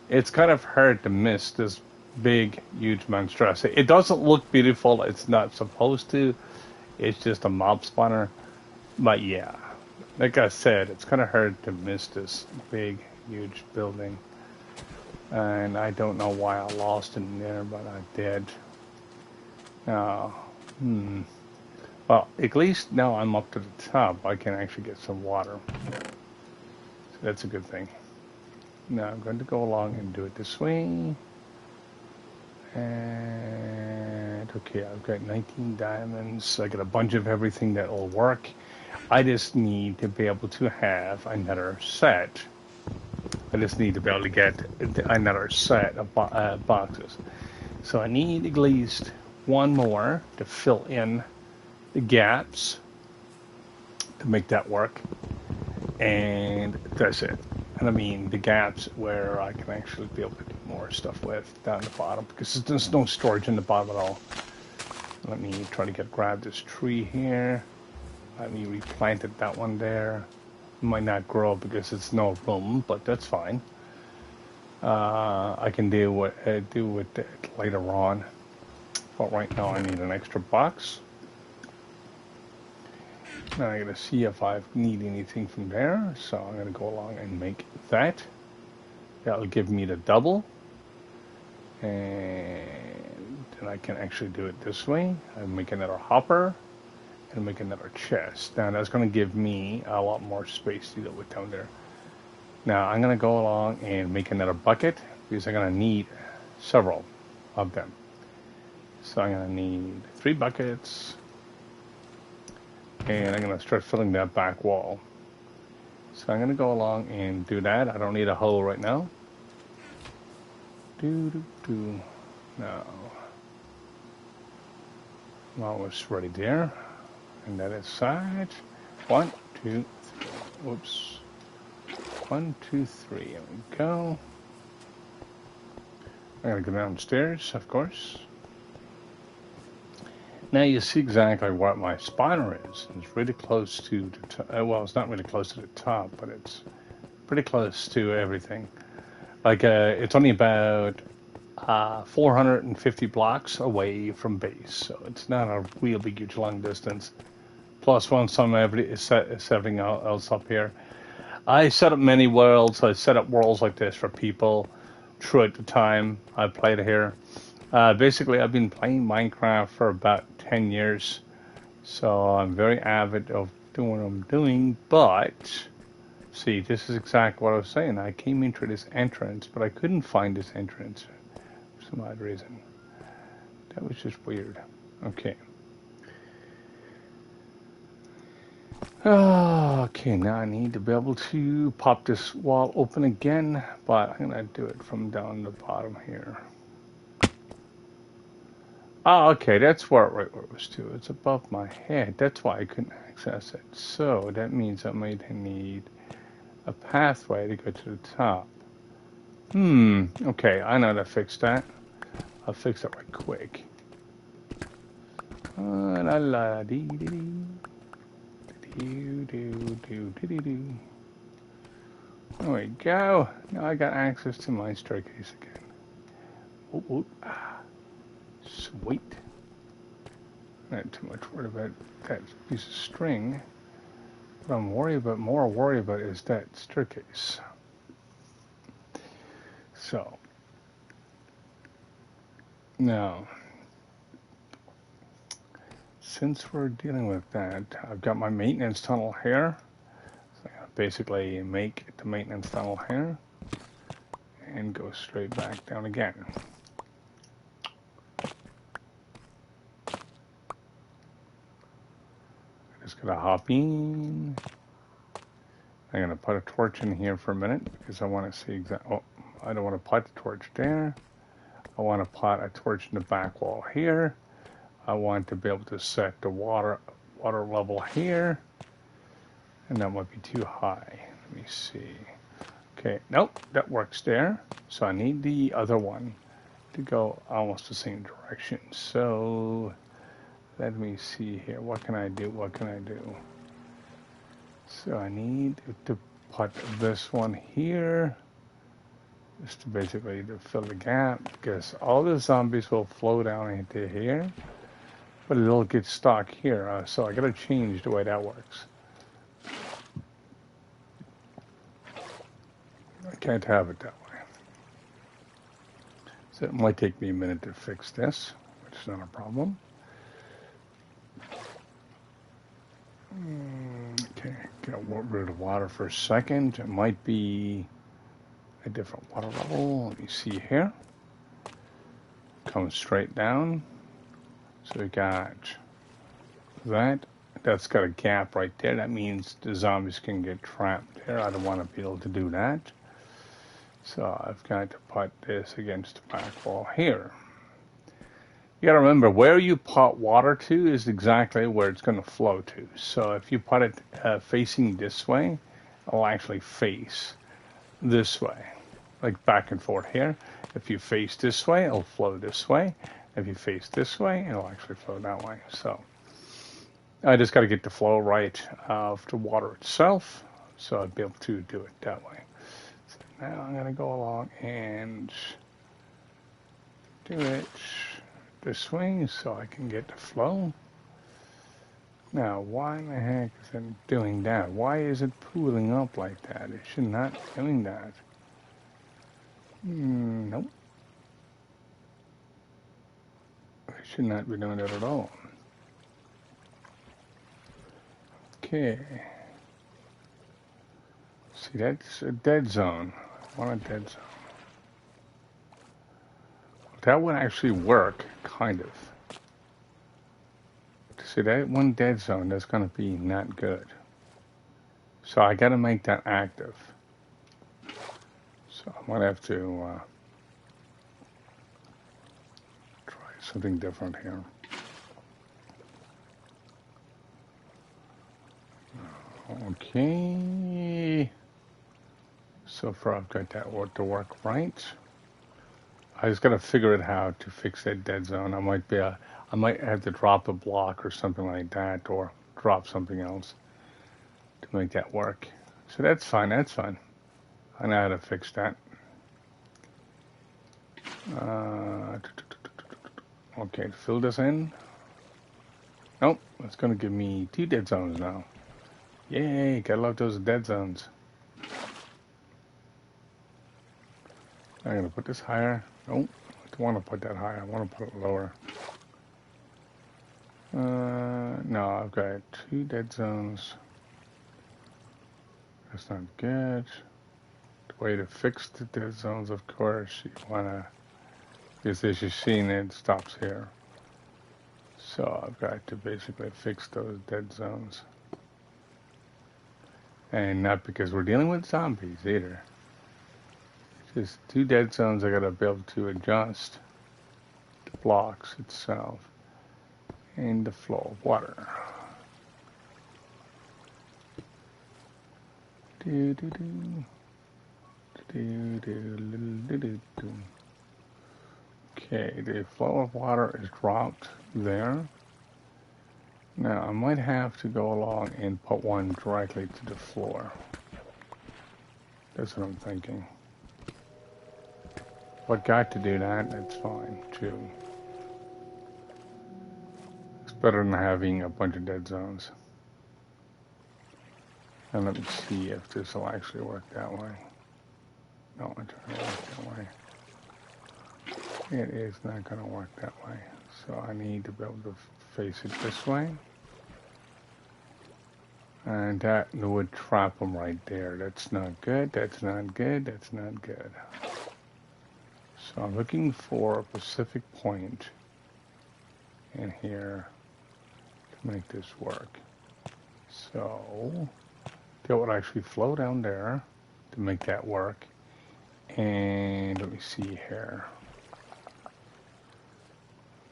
it's kind of hard to miss this big, huge monstrosity. It doesn't look beautiful. It's not supposed to. It's just a mob spawner. But yeah, like I said, it's kind of hard to miss this big, huge building. And I don't know why I lost in there, but I did. Well, at least now I'm up to the top. I can actually get some water. So that's a good thing. Now I'm going to go along and do it this way. And okay, I've got 19 diamonds. I got a bunch of everything that will work. I just need to be able to have another set. I just need to be able to get another set of boxes. So I need at least one more to fill in the gaps to make that work. And that's it. And I mean the gaps where I can actually be able to do more stuff with down the bottom, because there's no storage in the bottom at all. Let me try to grab this tree here. Let me replant it, that one there. It might not grow because it's no room, but that's fine. I can do with it later on. But right now I need an extra box. Now I gotta see if I need anything from there, so I'm gonna go along and make that. That'll give me the double, and then I can actually do it this way. I make another hopper and make another chest. Now that's gonna give me a lot more space to deal with down there. Now I'm gonna go along and make another bucket because I'm gonna need several of them. So I'm gonna need 3 buckets. And I'm going to start filling that back wall. So I'm going to go along and do that. I don't need a hole right now. No. Almost ready there. And that is side. 1, 2, 3. Whoops. 1, 2, 3. There we go. I'm going to go downstairs, of course. Now you see exactly what my spawner is. It's really close to the top. Well, it's not really close to the top, but it's pretty close to everything. Like, it's only about 450 blocks away from base, so it's not a real big, huge, long distance. Plus, once I'm everything else up here, I set up many worlds. I set up worlds like this for people throughout the time I played here. Basically, I've been playing Minecraft for about 10 years, so I'm very avid of doing what I'm doing, but see, this is exactly what I was saying. I came into this entrance, but I couldn't find this entrance for some odd reason. That was just weird. Okay. Okay, now I need to be able to pop this wall open again, but I'm going to do it from down the bottom here. Oh, okay, that's where it was too. It's above my head. That's why I couldn't access it. So that means I might need a pathway to go to the top. Okay, I know how to fix that. I'll fix that right quick. La la dee dee dee. There we go. Now I got access to my staircase again. Sweet. Not too much worried about that piece of string. What I'm more worried about is that staircase. So, now, since we're dealing with that, I've got my maintenance tunnel here. So I basically make the maintenance tunnel here and go straight back down again. Just gonna hop in. I'm gonna put a torch in here for a minute because I want to see exactly. Oh, I don't want to put the torch there. I want to put a torch in the back wall here. I want to be able to set the water level here, and that might be too high. Let me see. Okay, nope, that works there. So I need the other one to go almost the same direction. So let me see here. What can I do? What can I do? So I need to put this one here, just to basically to fill the gap, because all the zombies will flow down into here, but it'll get stuck here. So I gotta change the way that works. I can't have it that way. So it might take me a minute to fix this, which is not a problem. Okay, get rid of the water for a second. It might be a different water level. Let me see here. Comes straight down. So we got that. That's got a gap right there. That means the zombies can get trapped there. I don't want to be able to do that. So I've got to put this against the back wall here. You gotta remember, where you put water to is exactly where it's going to flow to. So if you put it facing this way, it'll actually face this way, like back and forth here. If you face this way, it'll flow this way. If you face this way, it'll actually flow that way. So I just got to get the flow right of the water itself, so I'd be able to do it that way. So now I'm going to go along and do it this way so I can get the flow. Now, why in the heck is it doing that? Why is it pooling up like that? It should not be doing that. Nope. It should not be doing that at all. Okay. See, that's a dead zone. I want a dead zone. That would actually work, kind of. See, that one dead zone, that's going to be not good. So I got to make that active. So I might have to try something different here. Okay. So far I've got that to work right. I just got to figure out how to fix that dead zone. I might have to drop a block or something like that, or drop something else to make that work. So that's fine. That's fine. I know how to fix that. Okay, fill this in. Nope, it's going to give me 2 dead zones now. Yay, gotta love those dead zones. I'm going to put this higher. Nope, I don't want to put that higher. I want to put it lower. No, I've got 2 dead zones. That's not good. The way to fix the dead zones, of course, you want to, because as you've seen, it stops here. So I've got to basically fix those dead zones. And not because we're dealing with zombies either. Just 2 dead zones I gotta be able to adjust the blocks itself and the flow of water. Okay, the flow of water is dropped there. Now I might have to go along and put one directly to the floor. That's what I'm thinking. But got to do that, that's fine too. It's better than having a bunch of dead zones. And let me see if this will actually work that way. No, it's not going to work that way. It is not going to work that way. So I need to be able to face it this way. And that would trap them right there. That's not good, that's not good, that's not good. So I'm looking for a specific point in here to make this work. So that would actually flow down there to make that work. And let me see here.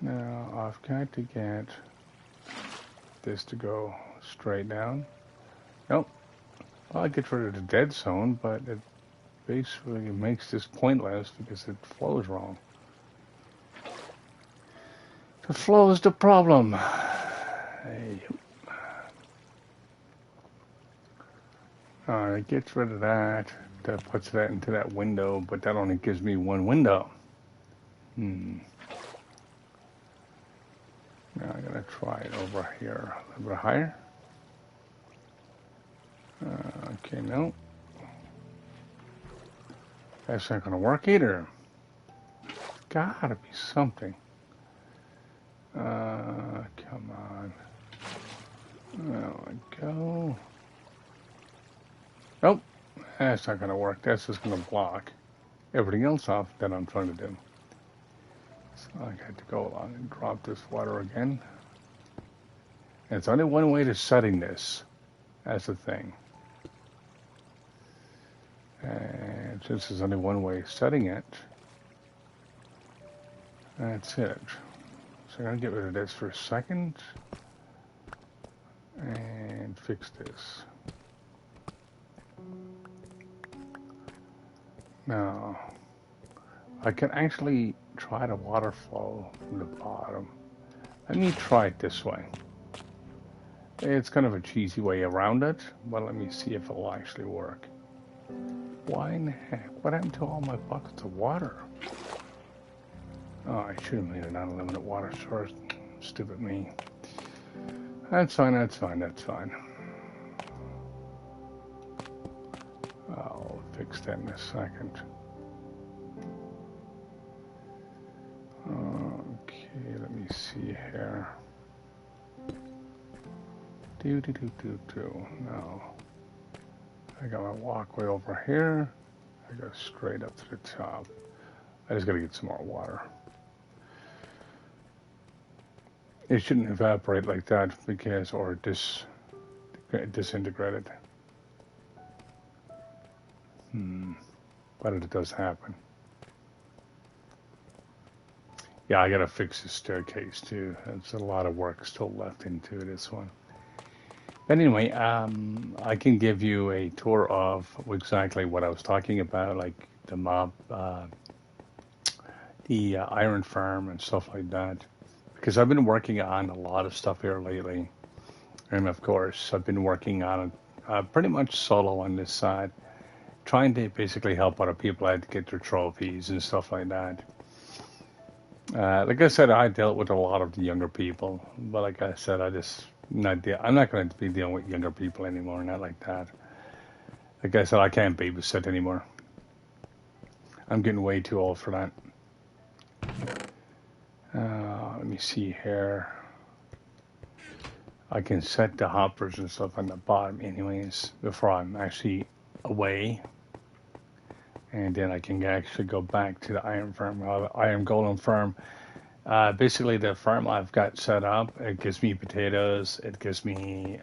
Now I've got to get this to go straight down. Nope. Well, I get rid of the dead zone, but it basically makes this pointless because it flows wrong. The flow is the problem. Hey. It gets rid of that. That puts that into that window, but that only gives me one window. Now I'm going to try it over here. A little bit higher. Okay, no. That's not going to work either. Gotta be something. Come on. There we go. Nope. That's not going to work. That's just going to block everything else off that I'm trying to do. So I got to go along and drop this water again. And it's only one way to setting this. That's the thing. And since there's only one way of setting it, that's it. So I'm going to get rid of this for a second and fix this. Now, I can actually try the water flow from the bottom. Let me try it this way. It's kind of a cheesy way around it, but let me see if it'll actually work. Why in the heck? What happened to all my buckets of water? Oh, I should have made an unlimited water source. Stupid me. That's fine, that's fine, that's fine. I'll fix that in a second. Okay, let me see here. No. I got my walkway over here. I go straight up to the top. I just gotta get some more water. It shouldn't evaporate like that because, or disintegrate it. But it does happen. Yeah, I gotta fix the staircase too. There's a lot of work still left into this one. But anyway, I can give you a tour of exactly what I was talking about, like the mob, the iron farm and stuff like that. Because I've been working on a lot of stuff here lately. And of course, I've been working on it pretty much solo on this side, trying to basically help other people out to get their trophies and stuff like that. Like I said, I dealt with a lot of the younger people, but like I said, I'm not going to be dealing with younger people anymore, not like that. Like I said, I can't babysit anymore. I'm getting way too old for that. Let me see here. I can set the hoppers and stuff on the bottom anyways before I'm actually away. And then I can actually go back to the iron farm, iron golem farm. Basically, the farm I've got set up, it gives me potatoes. It gives me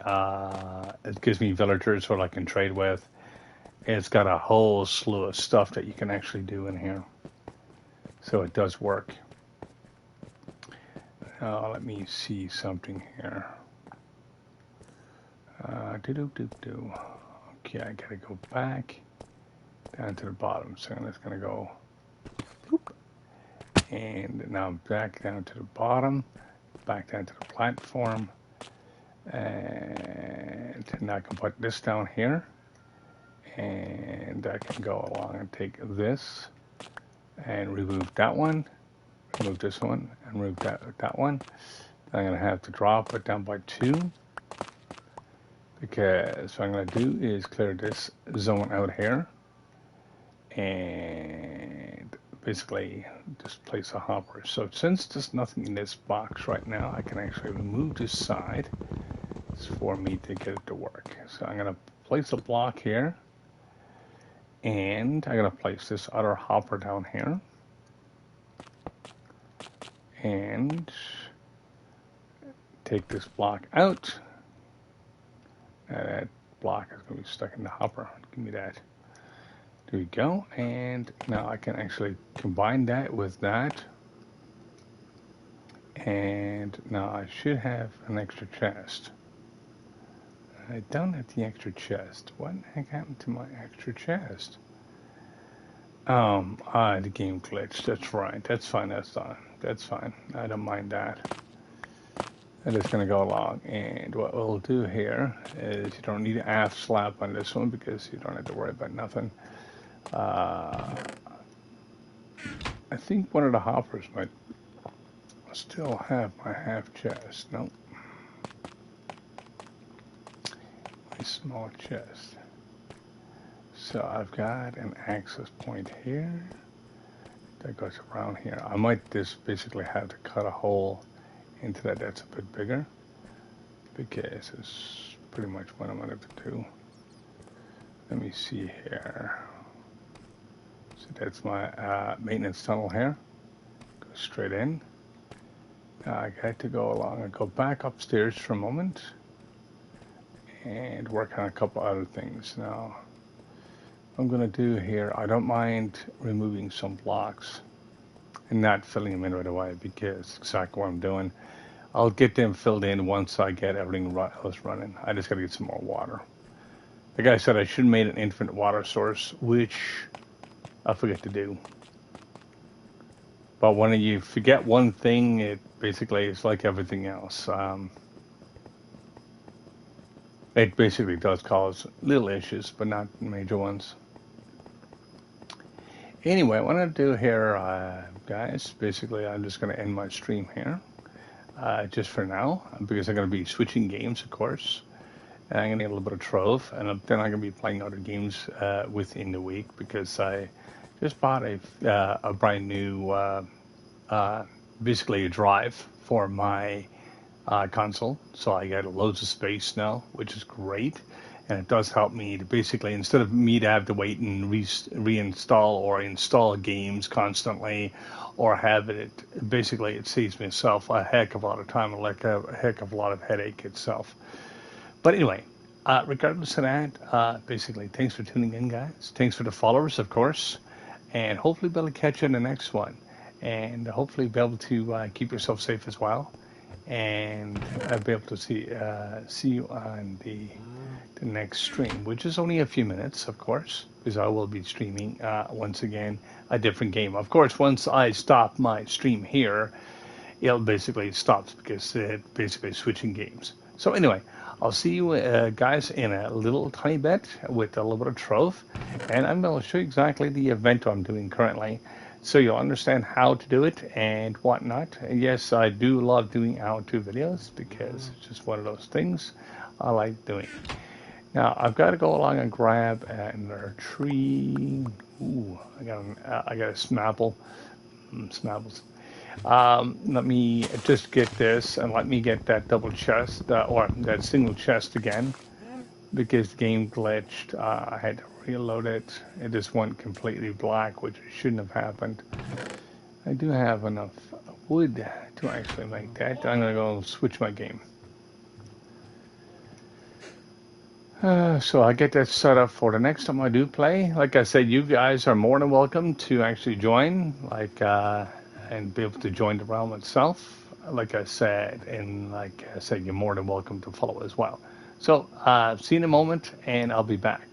villagers who I can trade with. It's got a whole slew of stuff that you can actually do in here. So it does work. Let me see something here. Okay, I gotta go back down to the bottom. So I'm just gonna go. Boop. And now I'm back down to the bottom, back down to the platform. And now I can put this down here. And I can go along and take this and remove that one, remove this one, and remove that one. I'm going to have to drop it down by 2 because what I'm going to do is clear this zone out here and basically just place a hopper. So since there's nothing in this box right now, I can actually remove this side for me to get it to work. So I'm going to place a block here. And I'm going to place this other hopper down here. And take this block out. That block is going to be stuck in the hopper. Give me that. There we go. And now I can actually combine that with that. And now I should have an extra chest. I don't have the extra chest. What the heck happened to my extra chest? The game glitched. That's right. That's fine. That's fine. That's fine. I don't mind that. I'm just gonna go along, and what we'll do here is you don't need an aft slap on this one because you don't have to worry about nothing. Uh, I think one of the hoppers might still have my half chest. Nope. My small chest. So I've got an access point here that goes around here. I might just basically have to cut a hole into that that's a bit bigger because it's pretty much what I'm going to do. Let me see here. So that's my maintenance tunnel here. Go straight in. Now I got to go along and go back upstairs for a moment and work on a couple other things. Now, what I'm going to do here, I don't mind removing some blocks and not filling them in right away because exactly what I'm doing. I'll get them filled in once I get everything else running. I just got to get some more water. Like I said, I should have made an infinite water source, which I forget to do. But when you forget one thing, it basically is like everything else. It basically does cause little issues, but not major ones. Anyway, what I'm going to do here, guys, basically I'm just going to end my stream here. Just for now, because I'm going to be switching games, of course. And I'm going to get a little bit of Trove, and then I'm going to be playing other games within the week because I just bought a brand new, basically a drive for my console. So I got loads of space now, which is great. And it does help me to basically, instead of me to have to wait and reinstall or install games constantly, or have it, basically it saves myself a heck of a lot of time and like a heck of a lot of headache itself. But anyway, regardless of that, basically, thanks for tuning in, guys. Thanks for the followers, of course, and hopefully be able to catch you in the next one, and hopefully be able to keep yourself safe as well, and be able to see you on the next stream, which is only a few minutes, of course, because I will be streaming once again a different game. Of course, once I stop my stream here, it'll basically stops because it basically switching games. So anyway, I'll see you guys in a little tiny bit with a little bit of Trove, and I'm going to show you exactly the event I'm doing currently, so you'll understand how to do it and whatnot. And yes, I do love doing how-to videos because it's just one of those things I like doing. Now I've got to go along and grab another tree. Ooh, I got a Smapple. Smapples. Let me just get this and let me get that double chest or that single chest again because the game glitched. I had to reload it. It just went completely black, which shouldn't have happened. I do have enough wood to actually make that. I'm gonna go switch my game. So I get that set up for the next time I do play. Like I said, you guys are more than welcome to actually join, and be able to join the realm itself. Like I said, you're more than welcome to follow as well. So see you in a moment, and I'll be back.